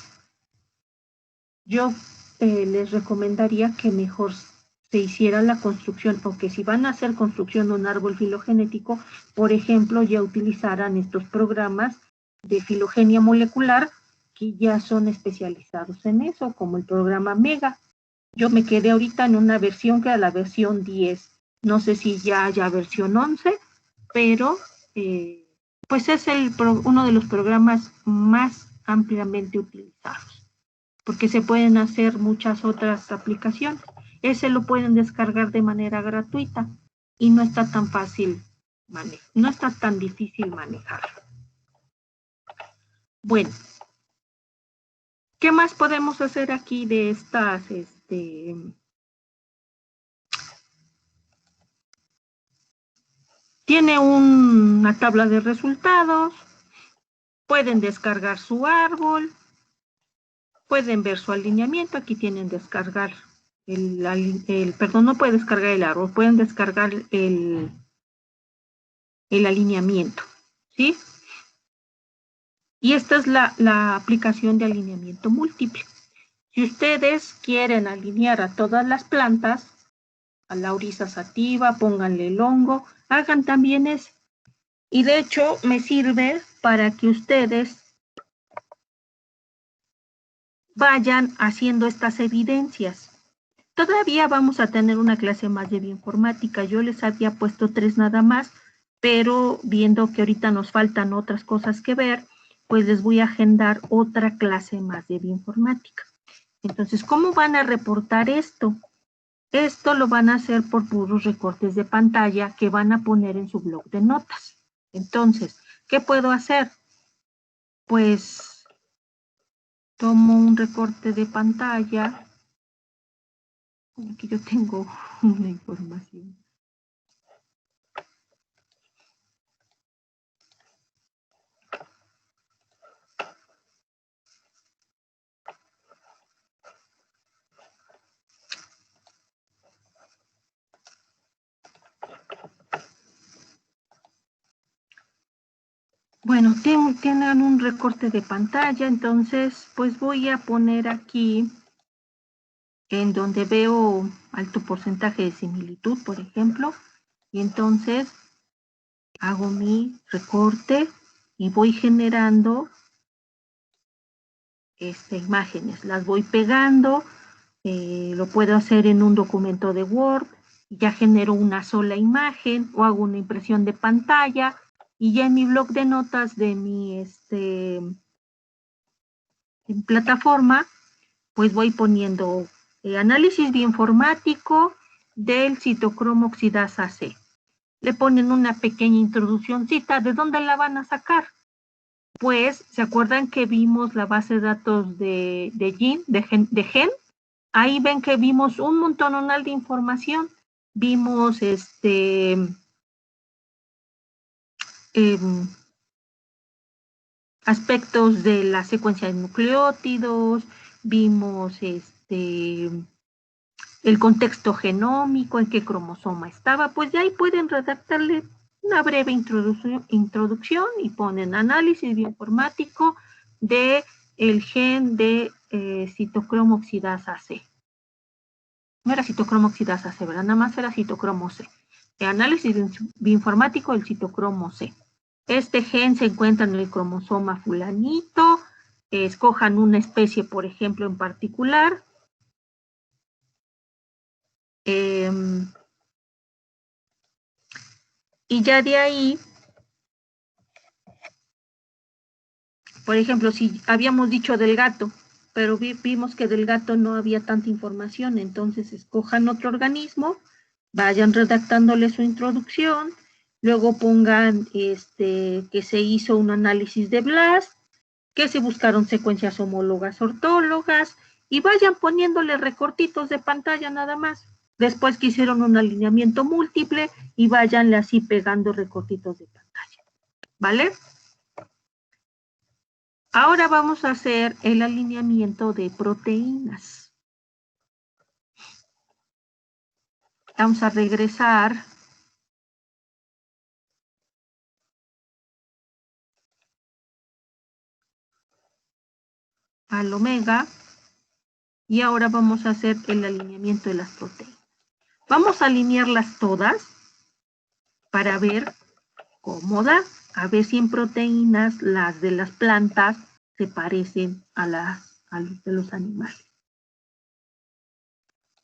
Yo les recomendaría que mejor se hiciera la construcción, o que si van a hacer construcción de un árbol filogenético, por ejemplo, ya utilizaran estos programas de filogenia molecular que ya son especializados en eso, como el programa Mega. Yo me quedé ahorita en una versión que era la versión 10. No sé si ya haya versión 11, pero pues es uno de los programas más ampliamente utilizados, porque se pueden hacer muchas otras aplicaciones. Ese lo pueden descargar de manera gratuita y no está tan fácil no está tan difícil manejarlo. Bueno, ¿qué más podemos hacer aquí de estas, tiene una tabla de resultados, pueden descargar su árbol, pueden ver su alineamiento, aquí tienen descargar perdón, no puede descargar el árbol, pueden descargar el alineamiento, ¿sí? Y esta es la aplicación de alineamiento múltiple. Si ustedes quieren alinear a todas las plantas, a la oryza sativa, pónganle el hongo, hagan también ese. Y de hecho me sirve para que ustedes vayan haciendo estas evidencias. Todavía vamos a tener una clase más de bioinformática. Yo les había puesto 3 nada más, pero viendo que ahorita nos faltan otras cosas que ver, pues les voy a agendar otra clase más de bioinformática. Entonces, ¿cómo van a reportar esto? Esto lo van a hacer por puros recortes de pantalla que van a poner en su blog de notas. Entonces, ¿qué puedo hacer? Pues tomo un recorte de pantalla. Aquí yo tengo una información. Bueno, tienen un recorte de pantalla, entonces pues voy a poner aquí en donde veo alto porcentaje de similitud, por ejemplo, y entonces hago mi recorte y voy generando imágenes, las voy pegando, lo puedo hacer en un documento de Word, ya genero una sola imagen o hago una impresión de pantalla y ya en mi blog de notas de mi en plataforma, pues voy poniendo análisis bioinformático del citocromo oxidasa C. Le ponen una pequeña introduccióncita. ¿De dónde la van a sacar? Pues, ¿se acuerdan que vimos la base de datos de gen? Ahí ven que vimos un montonal de información. Vimos aspectos de la secuencia de nucleótidos, vimos el contexto genómico, en qué cromosoma estaba, pues de ahí pueden redactarle una breve introducción y ponen análisis bioinformático de el gen de citocromo oxidasa C. No era citocromo oxidasa C, ¿verdad? Nada más era citocromo C. El análisis bioinformático del citocromo C. Este gen se encuentra en el cromosoma fulanito, escojan una especie, por ejemplo, en particular. Y ya de ahí, por ejemplo, si habíamos dicho del gato, pero vimos que del gato no había tanta información, entonces escojan otro organismo, vayan redactándole su introducción, luego pongan que se hizo un análisis de BLAST, que se buscaron secuencias homólogas ortólogas, y vayan poniéndole recortitos de pantalla nada más. Después que hicieron un alineamiento múltiple y váyanle así pegando recortitos de pantalla. ¿Vale? Ahora vamos a hacer el alineamiento de proteínas. Vamos a regresar al omega y ahora vamos a hacer el alineamiento de las proteínas. Vamos a alinearlas todas para ver cómo da, a ver si en proteínas las de las plantas se parecen a las de los animales.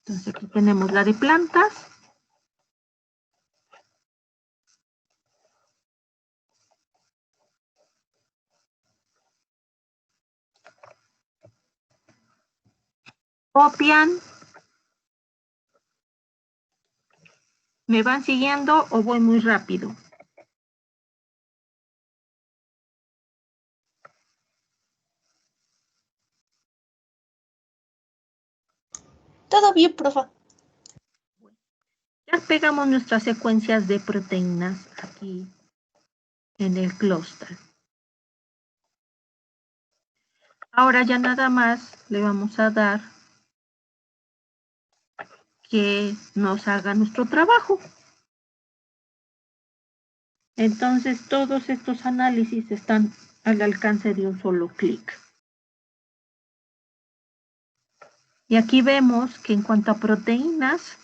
Entonces aquí tenemos la de plantas. Copian. ¿Me van siguiendo o voy muy rápido? Todo bien, profa. Ya pegamos nuestras secuencias de proteínas aquí en el clúster. Ahora ya nada más le vamos a dar que nos haga nuestro trabajo. Entonces todos estos análisis están al alcance de un solo clic. Y aquí vemos que en cuanto a proteínas,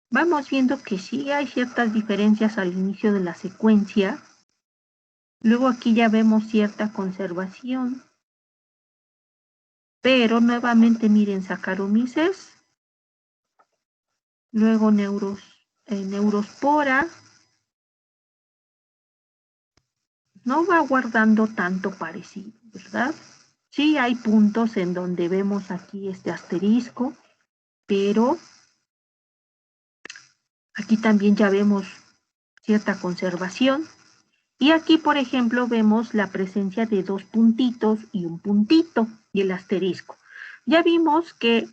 vamos viendo que sí hay ciertas diferencias al inicio de la secuencia. Luego aquí ya vemos cierta conservación. Pero nuevamente miren Saccharomyces, luego Neurospora, no va guardando tanto parecido, ¿verdad? Sí hay puntos en donde vemos aquí este asterisco, pero aquí también ya vemos cierta conservación. Y aquí, por ejemplo, vemos la presencia de 2 puntitos y un puntito y el asterisco. Ya vimos que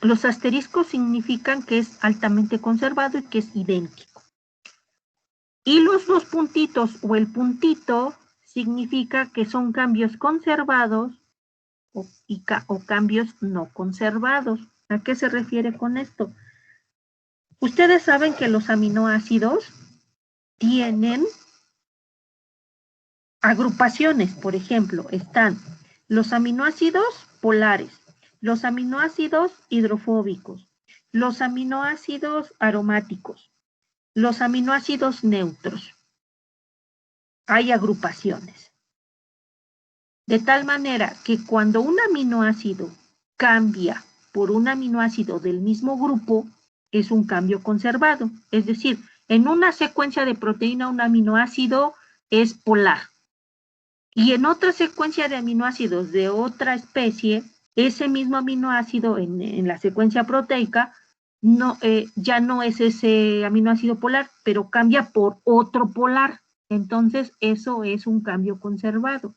los asteriscos significan que es altamente conservado y que es idéntico. Y los 2 puntitos o el puntito significa que son cambios conservados o cambios no conservados. ¿A qué se refiere con esto? Ustedes saben que los aminoácidos tienen agrupaciones, por ejemplo, están los aminoácidos polares, los aminoácidos hidrofóbicos, los aminoácidos aromáticos, los aminoácidos neutros. Hay agrupaciones. De tal manera que cuando un aminoácido cambia por un aminoácido del mismo grupo, es un cambio conservado. Es decir, en una secuencia de proteína, un aminoácido es polar. Y en otra secuencia de aminoácidos de otra especie, ese mismo aminoácido en la secuencia proteica ya no es ese aminoácido polar, pero cambia por otro polar. Entonces, eso es un cambio conservado.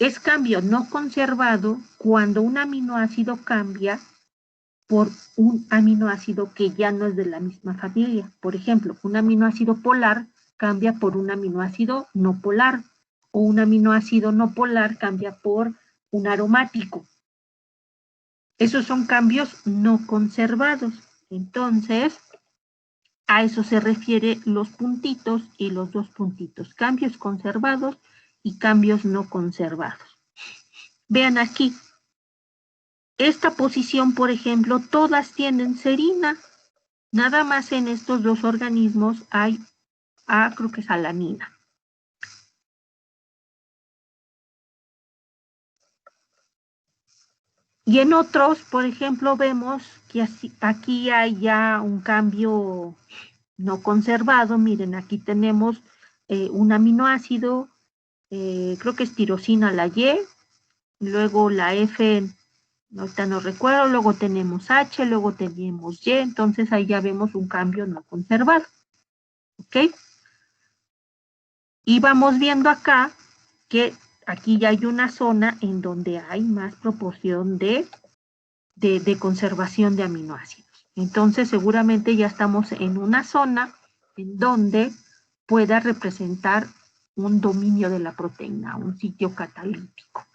Es cambio no conservado cuando un aminoácido cambia por un aminoácido que ya no es de la misma familia. Por ejemplo, un aminoácido polar cambia por un aminoácido no polar, o un aminoácido no polar cambia por un aromático. Esos son cambios no conservados. Entonces, a eso se refiere los puntitos y los 2 puntitos. Cambios conservados y cambios no conservados. Vean aquí. Esta posición, por ejemplo, todas tienen serina. Nada más en estos 2 organismos hay, creo que es alanina. Y en otros, por ejemplo, vemos que aquí hay ya un cambio no conservado. Miren, aquí tenemos un aminoácido, creo que es tirosina la Y, luego la F, ahorita no recuerdo, luego tenemos H, luego tenemos Y, entonces ahí ya vemos un cambio no conservado. ¿Ok? Y vamos viendo acá que aquí ya hay una zona en donde hay más proporción de conservación de aminoácidos. Entonces, seguramente ya estamos en una zona en donde pueda representar un dominio de la proteína, un sitio catalítico,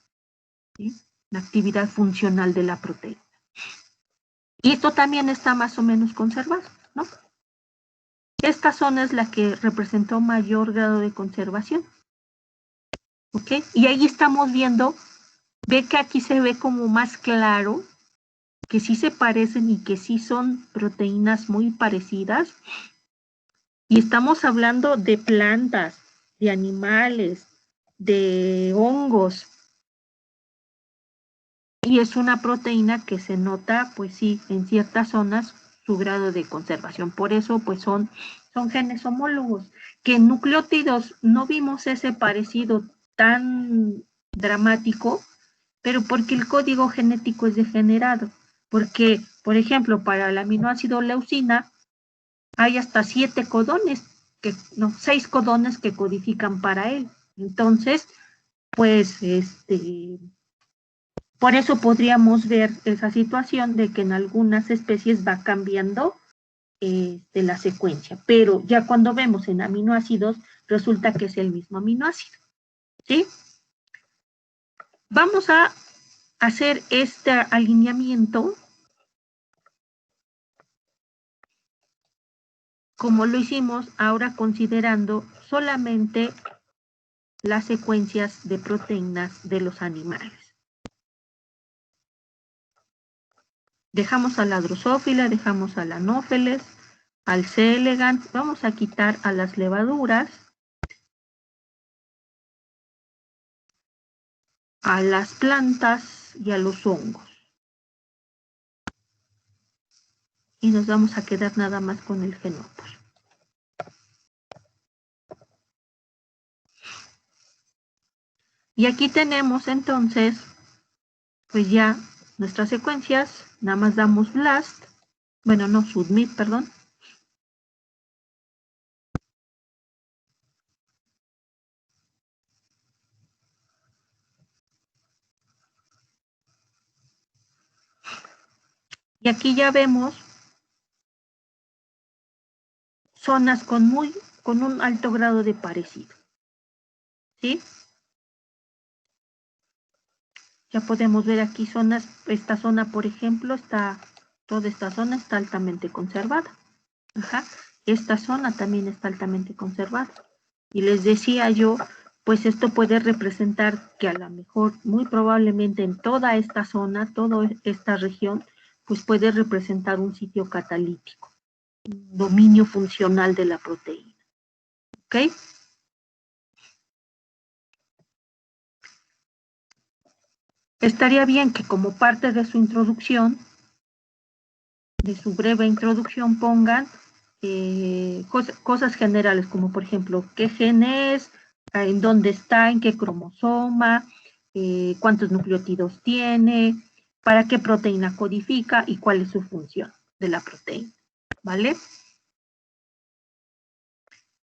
¿sí? La actividad funcional de la proteína. Y esto también está más o menos conservado, ¿no? Esta zona es la que representó mayor grado de conservación. ¿Ok? Y ahí estamos viendo, ve que aquí se ve como más claro que sí se parecen y que sí son proteínas muy parecidas. Y estamos hablando de plantas, de animales, de hongos. Y es una proteína que se nota, pues sí, en ciertas zonas su grado de conservación. Por eso, pues son genes homólogos. Que en nucleótidos no vimos ese parecido tan dramático, pero porque el código genético es degenerado. Porque, por ejemplo, para el aminoácido leucina hay hasta 7 codones, 6 codones que codifican para él. Entonces, pues, por eso podríamos ver esa situación de que en algunas especies va cambiando la secuencia, pero ya cuando vemos en aminoácidos, resulta que es el mismo aminoácido, ¿sí? Vamos a hacer este alineamiento como lo hicimos ahora considerando solamente las secuencias de proteínas de los animales. Dejamos a la Drosophila, dejamos a la Anopheles, al C. elegans, vamos a quitar a las levaduras, a las plantas y a los hongos. Y nos vamos a quedar nada más con el Xenopus. Y aquí tenemos entonces, pues ya nuestras secuencias, nada más damos BLAST, bueno, no, submit, perdón. Y aquí ya vemos zonas con un alto grado de parecido. ¿Sí? Ya podemos ver aquí zonas, esta zona, por ejemplo, toda esta zona está altamente conservada. Ajá. Esta zona también está altamente conservada. Y les decía yo, pues esto puede representar que a lo mejor, muy probablemente en toda esta zona, toda esta región, pues puede representar un sitio catalítico, un dominio funcional de la proteína. ¿Ok? Estaría bien que como parte de su introducción, de su breve introducción, pongan cosas generales, como por ejemplo, qué gen es, en dónde está, en qué cromosoma, cuántos nucleótidos tiene, para qué proteína codifica y cuál es su función de la proteína, ¿vale?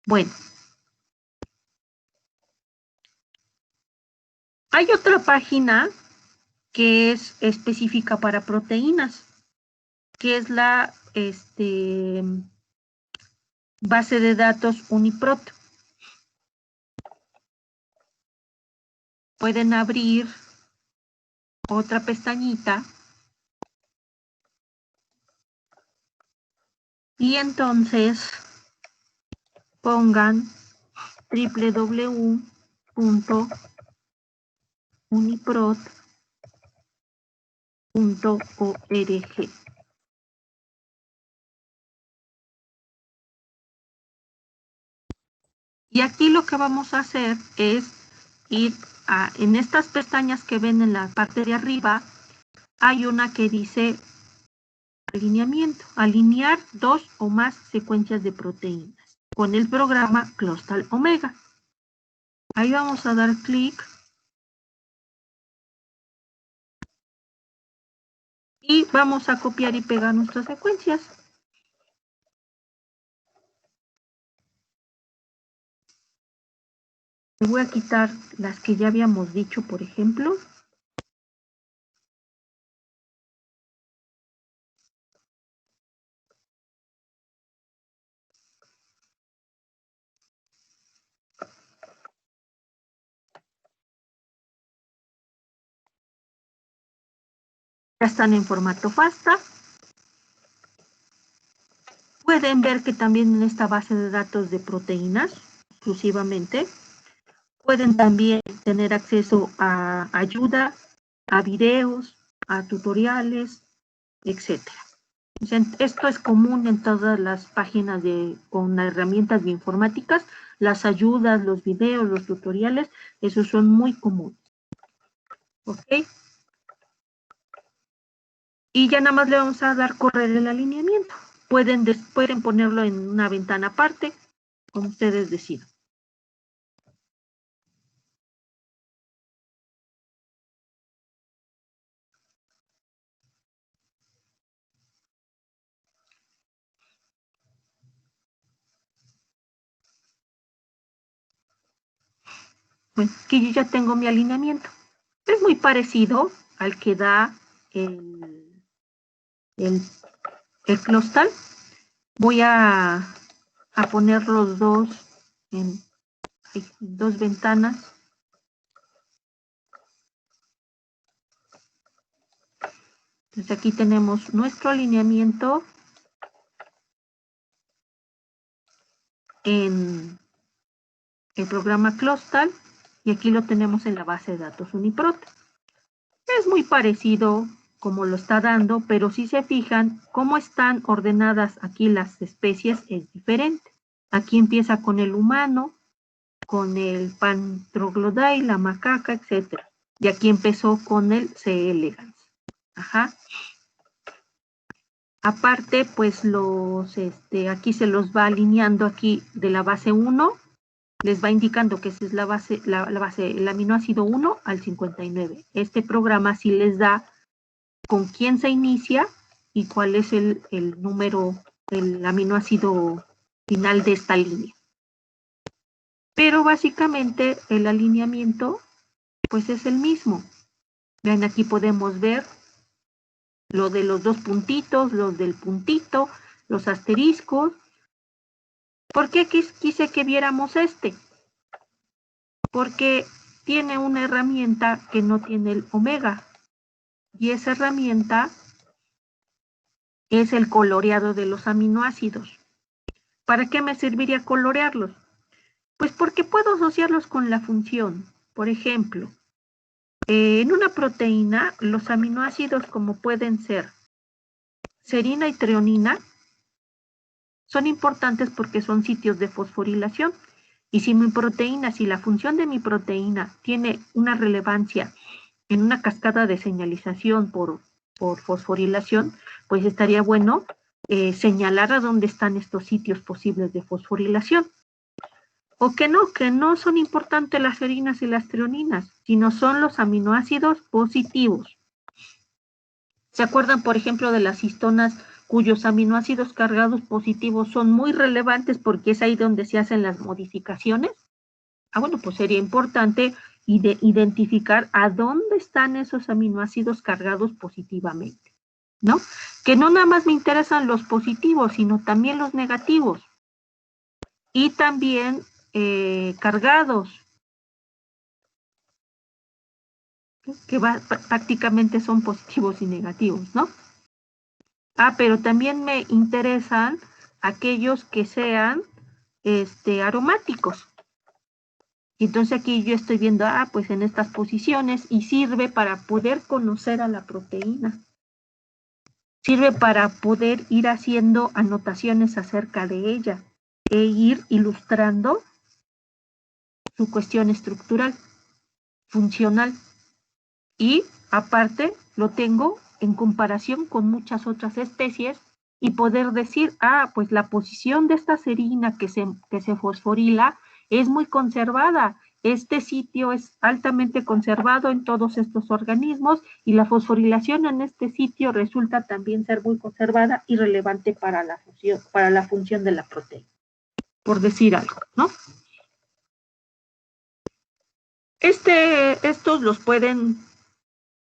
Bueno. Hay otra página que es específica para proteínas, que es la base de datos UniProt. Pueden abrir otra pestañita y entonces pongan www.uniprot.org. Y aquí lo que vamos a hacer es ir en estas pestañas que ven en la parte de arriba, hay una que dice alineamiento, alinear 2 o más secuencias de proteínas con el programa Clostal Omega. Ahí vamos a dar clic y vamos a copiar y pegar nuestras secuencias. Le voy a quitar las que ya habíamos dicho, por ejemplo. Ya están en formato FASTA. Pueden ver que también en esta base de datos de proteínas, exclusivamente, pueden también tener acceso a ayuda, a videos, a tutoriales, etcétera. Esto es común en todas las páginas con herramientas bioinformáticas, las ayudas, los videos, los tutoriales, esos son muy comunes. ¿Ok? Y ya nada más le vamos a dar correr el alineamiento. Pueden ponerlo en una ventana aparte, como ustedes decidan. Pues que yo ya tengo mi alineamiento. Es muy parecido al que da el Clostal. Voy a poner los dos en dos ventanas. Entonces aquí tenemos nuestro alineamiento en el programa Clostal y aquí lo tenemos en la base de datos UniProt. Es muy parecido, como lo está dando, pero si se fijan, cómo están ordenadas aquí las especies es diferente. Aquí empieza con el humano, con el Pan troglodyte, la macaca, etc. Y aquí empezó con el C. elegans. Ajá. Aparte, pues aquí se los va alineando aquí de la base 1, les va indicando que esa es la base, el aminoácido 1 al 59. Este programa sí les da con quién se inicia y cuál es el número, el aminoácido final de esta línea. Pero básicamente el alineamiento pues es el mismo. Vean, aquí podemos ver lo de los dos puntitos, los del puntito, los asteriscos. ¿Por qué quise que viéramos este? Porque tiene una herramienta que no tiene el omega. Y esa herramienta es el coloreado de los aminoácidos. ¿Para qué me serviría colorearlos? Pues porque puedo asociarlos con la función. Por ejemplo, en una proteína, los aminoácidos como pueden ser serina y treonina, son importantes porque son sitios de fosforilación. Y si mi proteína, si la función de mi proteína tiene una relevancia en una cascada de señalización por fosforilación, pues estaría bueno señalar a dónde están estos sitios posibles de fosforilación. O que no son importantes las serinas y las treoninas, sino son los aminoácidos positivos. ¿Se acuerdan, por ejemplo, de las histonas cuyos aminoácidos cargados positivos son muy relevantes porque es ahí donde se hacen las modificaciones? Bueno, pues sería importante identificar a dónde están esos aminoácidos cargados positivamente, ¿no? Que no nada más me interesan los positivos, sino también los negativos. Y también cargados, que prácticamente son positivos y negativos, ¿no? Pero también me interesan aquellos que sean aromáticos. Entonces aquí yo estoy viendo, pues en estas posiciones, y sirve para poder conocer a la proteína. Sirve para poder ir haciendo anotaciones acerca de ella e ir ilustrando su cuestión estructural, funcional. Y aparte lo tengo en comparación con muchas otras especies y poder decir, pues la posición de esta serina que se fosforila es muy conservada. Este sitio es altamente conservado en todos estos organismos y la fosforilación en este sitio resulta también ser muy conservada y relevante para la función de la proteína, por decir algo, ¿no? Estos los pueden,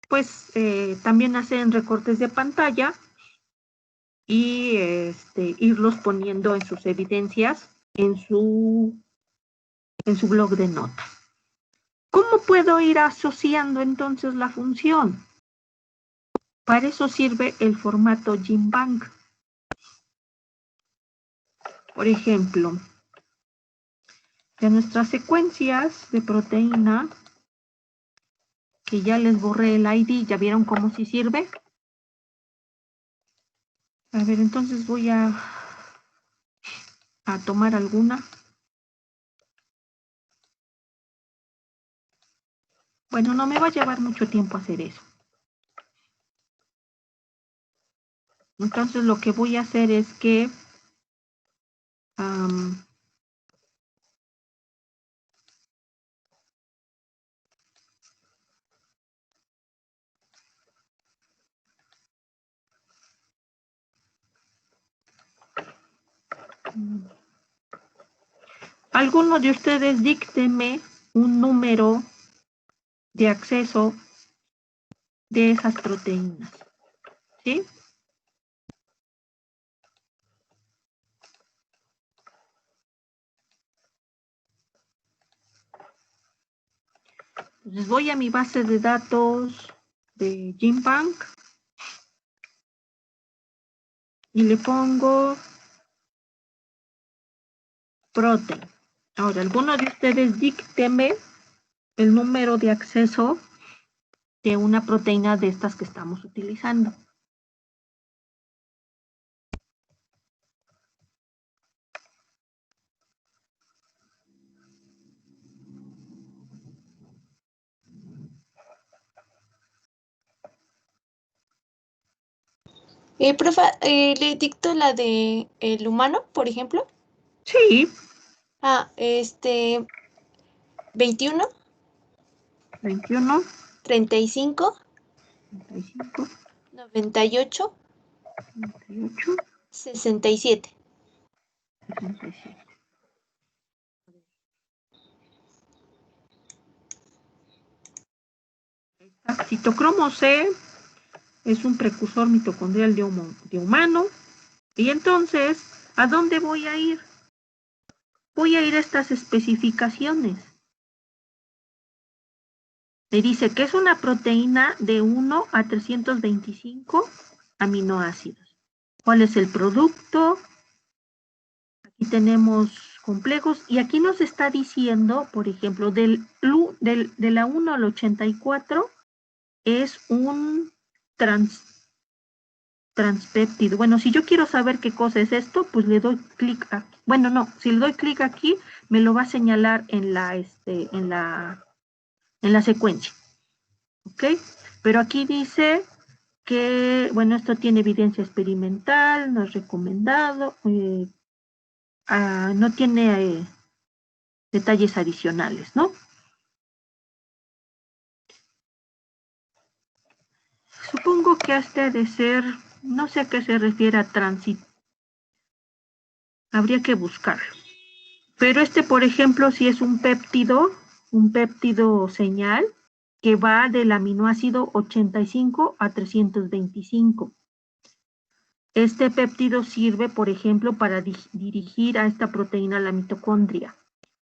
pues, también hacer recortes de pantalla y irlos poniendo en sus evidencias en su blog de notas. ¿Cómo puedo ir asociando entonces la función? Para eso sirve el formato GenBank. Por ejemplo, de nuestras secuencias de proteína, que ya les borré el ID, ¿ya vieron cómo sí sirve? A ver, entonces voy a tomar alguna. Bueno, no me va a llevar mucho tiempo hacer eso. Entonces lo que voy a hacer es que alguno de ustedes dícteme un número de acceso de esas proteínas, ¿sí? Entonces voy a mi base de datos de GenBank y le pongo protein. Ahora, alguno de ustedes dícteme el número de acceso de una proteína de estas que estamos utilizando. Profa, ¿le dicto la de el humano, por ejemplo? Sí. 21, 21, 35, 35, 98, 98, 67. 67. Citocromo C es un precursor mitocondrial de humano. Y entonces, ¿a dónde voy a ir? Voy a ir a estas especificaciones. Me dice que es una proteína de 1 a 325 aminoácidos. ¿Cuál es el producto? Aquí tenemos complejos y aquí nos está diciendo, por ejemplo, de la 1 al 84 es un transpéptido. Bueno, si yo quiero saber qué cosa es esto, pues le doy clic aquí. Bueno, no, si le doy clic aquí, me lo va a señalar en la secuencia. ¿Ok? Pero aquí dice que, bueno, esto tiene evidencia experimental, no es recomendado, no tiene detalles adicionales, ¿no? Supongo que este de ser, no sé a qué se refiere a tránsito, habría que buscarlo. Pero este, por ejemplo, si es un péptido señal, que va del aminoácido 85 a 325. Este péptido sirve, por ejemplo, para dirigir a esta proteína a la mitocondria.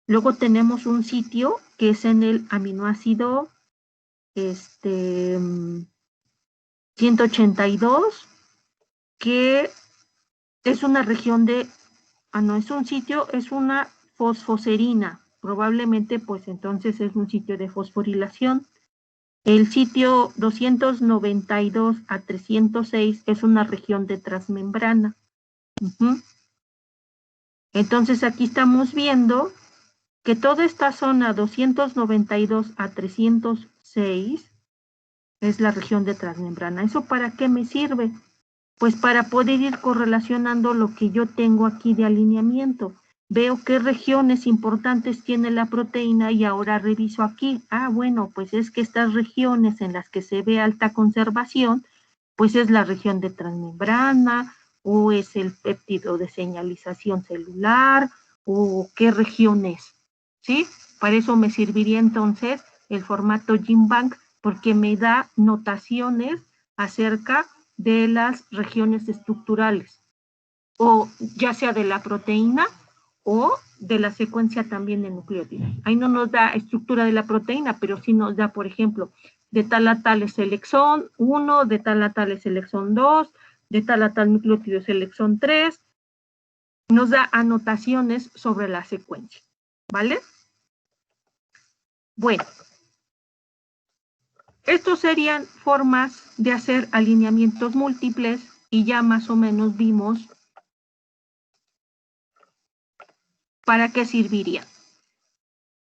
Luego tenemos un sitio que es en el aminoácido 182, que es una región de, no es un sitio, es una fosfoserina. Probablemente, pues entonces es un sitio de fosforilación. El sitio 292 a 306 es una región de transmembrana. Entonces aquí estamos viendo que toda esta zona 292 a 306 es la región de transmembrana. ¿Eso para qué me sirve? Pues para poder ir correlacionando lo que yo tengo aquí de alineamiento. Veo qué regiones importantes tiene la proteína y ahora reviso aquí. Bueno, pues es que estas regiones en las que se ve alta conservación, pues es la región de transmembrana, o es el péptido de señalización celular, o qué región es, ¿sí? Para eso me serviría entonces el formato GenBank, porque me da notaciones acerca de las regiones estructurales, o ya sea de la proteína o de la secuencia también de nucleótidos. Ahí no nos da estructura de la proteína, pero sí nos da, por ejemplo, de tal a tal es el exón 1, de tal a tal es el exón 2, de tal a tal nucleótido es el exón 3, nos da anotaciones sobre la secuencia, ¿vale? Bueno, estos serían formas de hacer alineamientos múltiples y ya más o menos vimos para qué serviría.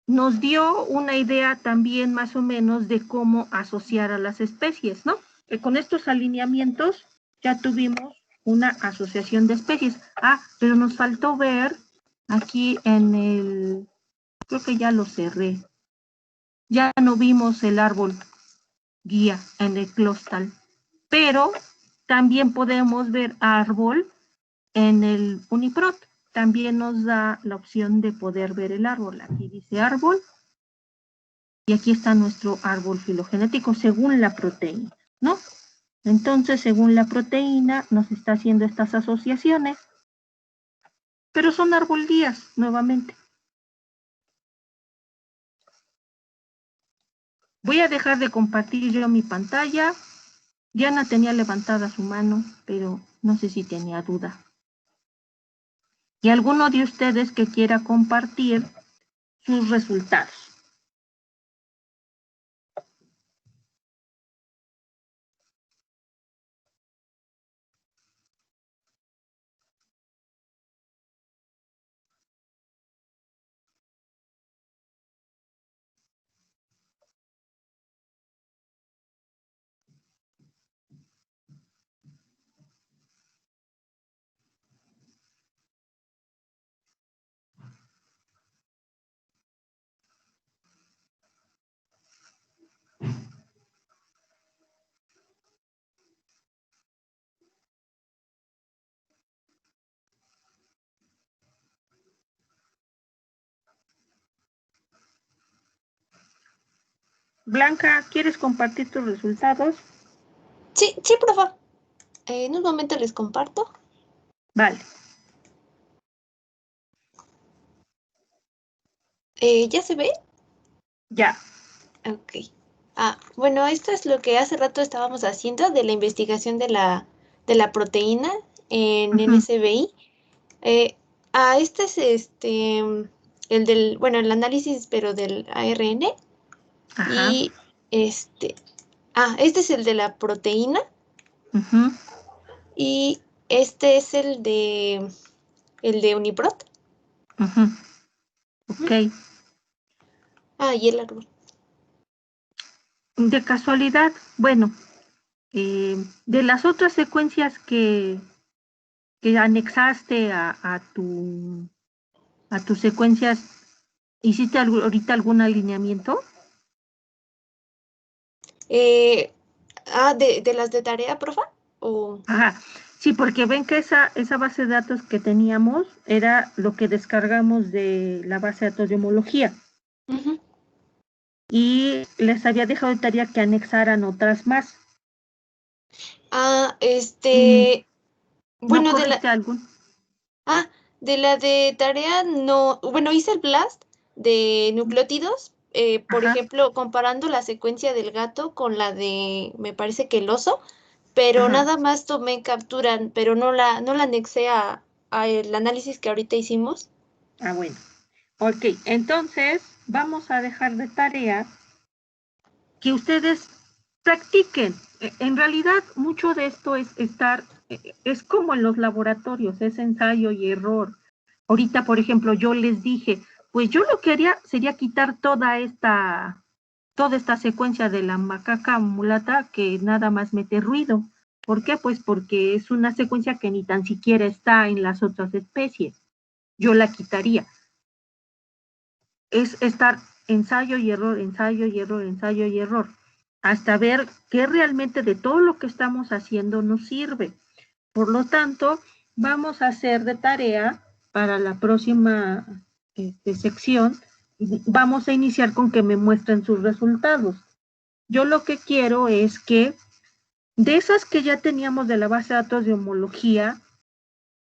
Nos dio una idea también más o menos de cómo asociar a las especies, ¿no? Que con estos alineamientos ya tuvimos una asociación de especies. Pero nos faltó ver aquí en el, creo que ya lo cerré, ya no vimos el árbol guía en el clostal, pero también podemos ver árbol en el Uniprot. También nos da la opción de poder ver el árbol. Aquí dice árbol y aquí está nuestro árbol filogenético según la proteína, ¿no? Entonces, según la proteína, nos está haciendo estas asociaciones, pero son árbol guías, nuevamente. Voy a dejar de compartir yo mi pantalla. Diana tenía levantada su mano, pero no sé si tenía duda. Y alguno de ustedes que quiera compartir sus resultados. Blanca, ¿quieres compartir tus resultados? Sí, sí, profa. En un momento les comparto. Vale. ¿Ya se ve? Ya. Ok. Bueno, esto es lo que hace rato estábamos haciendo de la investigación de la proteína en Ujú. NSBI. Este es bueno, el análisis, pero del ARN. Ajá. Y este, este es el de la proteína. Ujú. Y este es el de Uniprot. Ujú. Ujú. Ok. Y el árbol. De casualidad, bueno, de las otras secuencias que anexaste a tus secuencias, ¿hiciste ahorita algún alineamiento? De las de tarea, profa. O, Ajá. Sí, porque ven que esa base de datos que teníamos era lo que descargamos de la base de datos de homología ujú. y les había dejado de tarea que anexaran otras más. Ah, Y no bueno, corriste algún. ah, de la de tarea no, bueno, hice el blast de nucleótidos, por Ajá, ejemplo, comparando la secuencia del gato con la de, me parece que el oso, pero ajá. nada más tomé captura, pero no la anexé a el análisis que ahorita hicimos. Ah, bueno. Ok, entonces vamos a dejar de tarea que ustedes practiquen. En realidad, mucho de esto es es como en los laboratorios, es ensayo y error. Ahorita, por ejemplo, yo les dije, pues yo lo que haría sería quitar toda esta secuencia de la macaca mulata que nada más mete ruido. ¿Por qué? Pues porque es una secuencia que ni tan siquiera está en las otras especies. Yo la quitaría. Es estar ensayo y error, ensayo y error, ensayo y error, hasta ver qué realmente de todo lo que estamos haciendo nos sirve. Por lo tanto, vamos a hacer de tarea para la próxima sección, vamos a iniciar con que me muestren sus resultados. Yo lo que quiero es que de esas que ya teníamos de la base de datos de homología,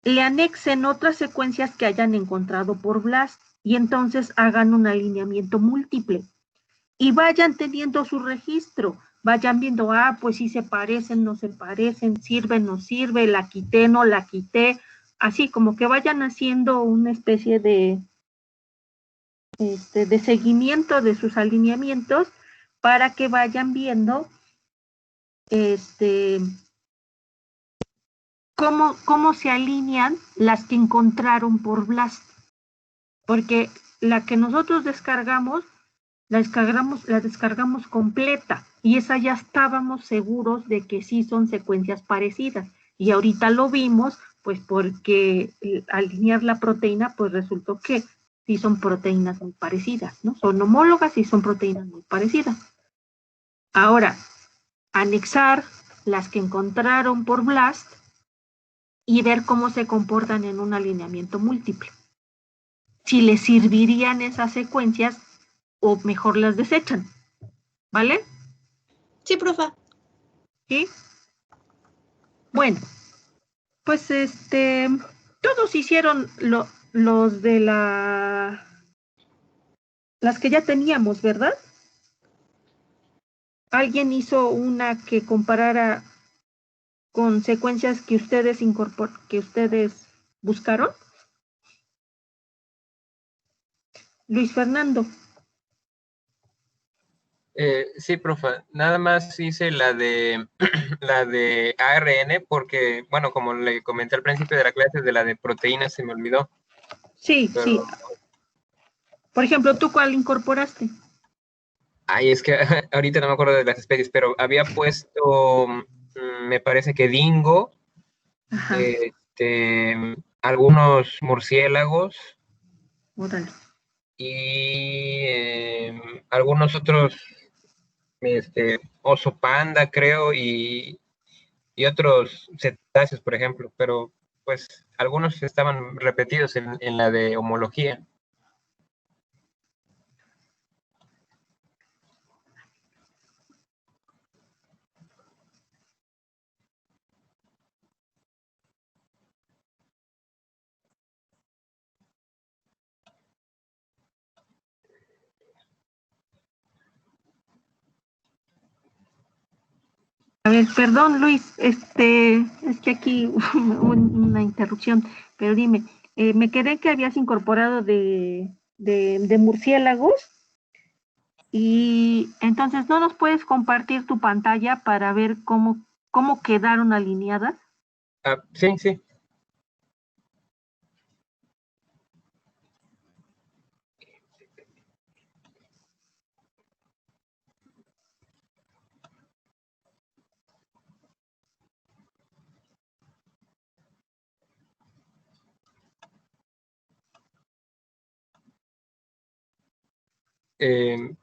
le anexen otras secuencias que hayan encontrado por BLAST y entonces hagan un alineamiento múltiple y vayan teniendo su registro, vayan viendo, pues si se parecen, no se parecen, sirve, no sirve, la quité, no la quité, así como que vayan haciendo una especie de seguimiento de sus alineamientos para que vayan viendo este, cómo se alinean las que encontraron por BLAST. Porque la que nosotros la descargamos completa y esa ya estábamos seguros de que sí son secuencias parecidas. Y ahorita lo vimos, pues porque al alinear la proteína, pues resultó que sí son proteínas muy parecidas, ¿no? Son homólogas y son proteínas muy parecidas. Ahora, anexar las que encontraron por BLAST y ver cómo se comportan en un alineamiento múltiple. Si les servirían esas secuencias o mejor las desechan, ¿vale? Sí, profa. ¿Sí? Bueno, pues todos hicieron los de las que ya teníamos, ¿verdad? ¿Alguien hizo una que comparara con secuencias que que ustedes buscaron? Luis Fernando. Sí, profe, nada más hice la de la de ARN porque, bueno, como le comenté al principio de la clase, de la de proteínas se me olvidó. Sí, Pero, sí. Por ejemplo, ¿tú cuál incorporaste? ay, es que ahorita no me acuerdo de las especies, pero había puesto, me parece que dingo, Ajá, algunos murciélagos órale. y algunos otros, oso panda, creo, y otros cetáceos, por ejemplo, pero pues algunos estaban repetidos en la de homología. A ver, perdón, Luis, es que aquí una interrupción, pero dime, me quedé que habías incorporado de murciélagos y entonces no nos puedes compartir tu pantalla para ver cómo quedaron alineadas. Ah, sí, sí.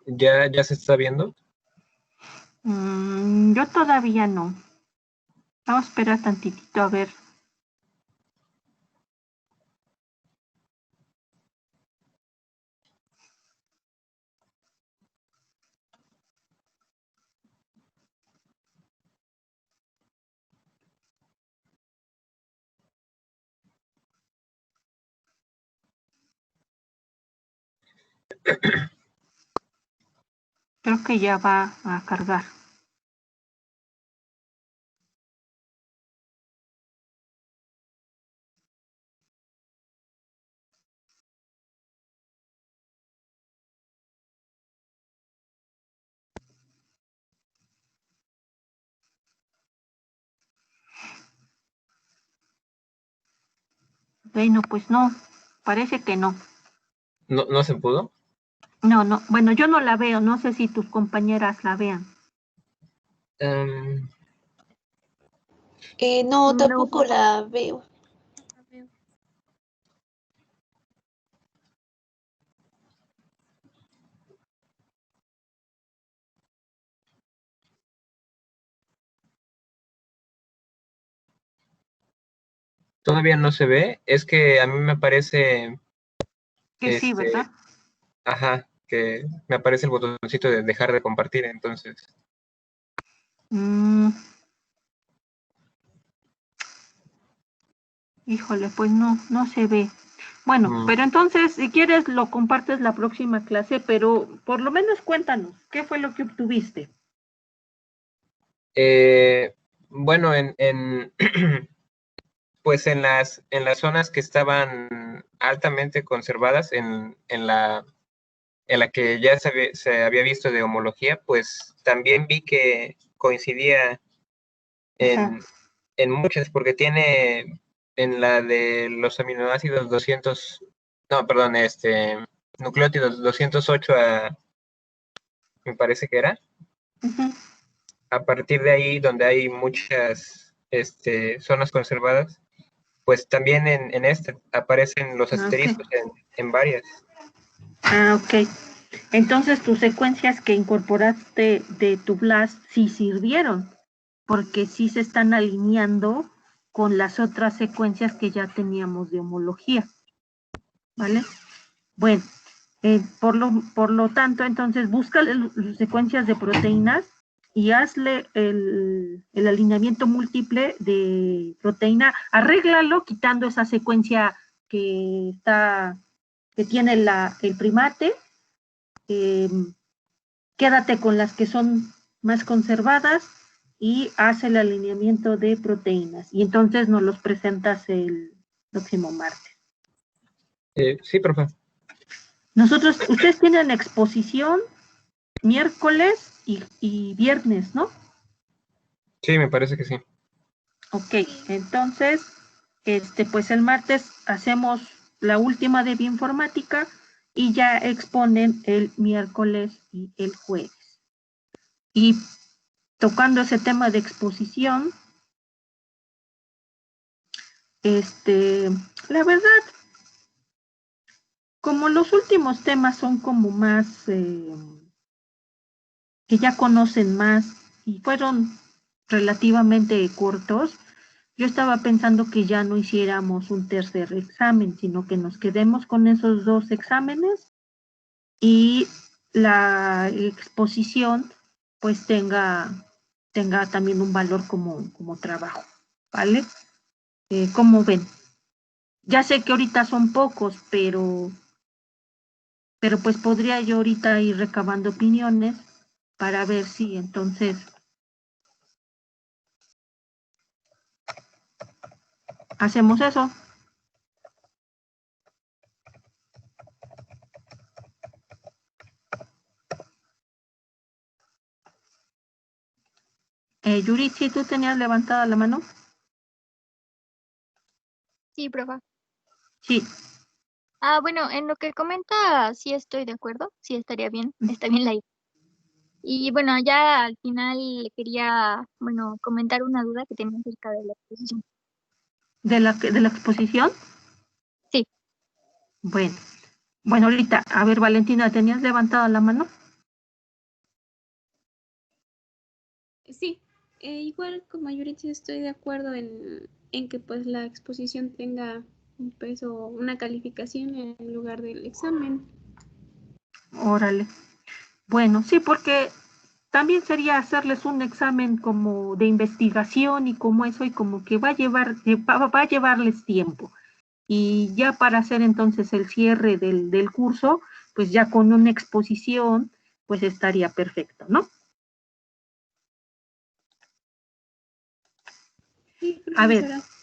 ¿Ya se está viendo? Yo todavía no. Vamos a esperar tantitito a ver. Creo que ya va a cargar. Bueno, pues no, parece que no. ¿No se pudo? No, bueno, yo no la veo, no sé si tus compañeras la vean. Em, No, tampoco la veo. Todavía no se ve. Es que a mí me aparece, Que sí, ¿verdad? ajá, que me aparece el botoncito de dejar de compartir, entonces. Híjole, pues no se ve. Bueno, pero entonces, si quieres, lo compartes la próxima clase, pero por lo menos cuéntanos, ¿qué fue lo que obtuviste? Bueno, pues en las zonas que estaban altamente conservadas, en la que ya se había visto de homología, pues también vi que coincidía en muchas, porque tiene en la de los aminoácidos 200, no, perdón, nucleótidos 208 me parece que era. A partir de ahí, donde hay muchas zonas conservadas, pues también en aparecen los asteriscos en varias. Ok. Entonces tus secuencias que incorporaste de tu BLAST sí sirvieron, porque sí se están alineando con las otras secuencias que ya teníamos de homología. ¿Vale? Bueno, por lo tanto, entonces busca las secuencias de proteínas y hazle el alineamiento múltiple de proteína, arréglalo quitando esa secuencia que tiene el primate, quédate con las que son más conservadas y haz el alineamiento de proteínas. Y entonces nos los presentas el próximo martes. Sí, profe. Ustedes tienen exposición miércoles y viernes, ¿no? Sí, me parece que sí. Ok, entonces, pues el martes hacemos la última de bioinformática y ya exponen el miércoles y el jueves. Y tocando ese tema de exposición, la verdad, como los últimos temas son como más, que ya conocen más y fueron relativamente cortos, yo estaba pensando que ya no hiciéramos un tercer examen, sino que nos quedemos con esos 2 exámenes y la exposición pues tenga también un valor como trabajo, ¿vale? ¿Cómo ven? Ya sé que ahorita son pocos, pero pues podría yo ahorita ir recabando opiniones para ver si entonces Hacemos eso. Yurichi, ¿tú tenías levantada la mano? Sí, profa. Sí. Bueno, en lo que comenta, sí estoy de acuerdo, sí estaría bien, está bien la idea. Y bueno, ya al final le quería, bueno, comentar una duda que tenía acerca de la exposición. ¿De la exposición? Sí. Bueno, ahorita, a ver, Valentina, ¿tenías levantada la mano? Sí, igual como Yurichi estoy de acuerdo en que pues la exposición tenga un peso, una calificación en lugar del examen. Órale. Bueno, sí, porque también sería hacerles un examen como de investigación y como eso, y como que va a llevarles tiempo. Y ya para hacer entonces el cierre del curso, pues ya con una exposición, pues estaría perfecto, ¿no? Sí, A ver, profesora.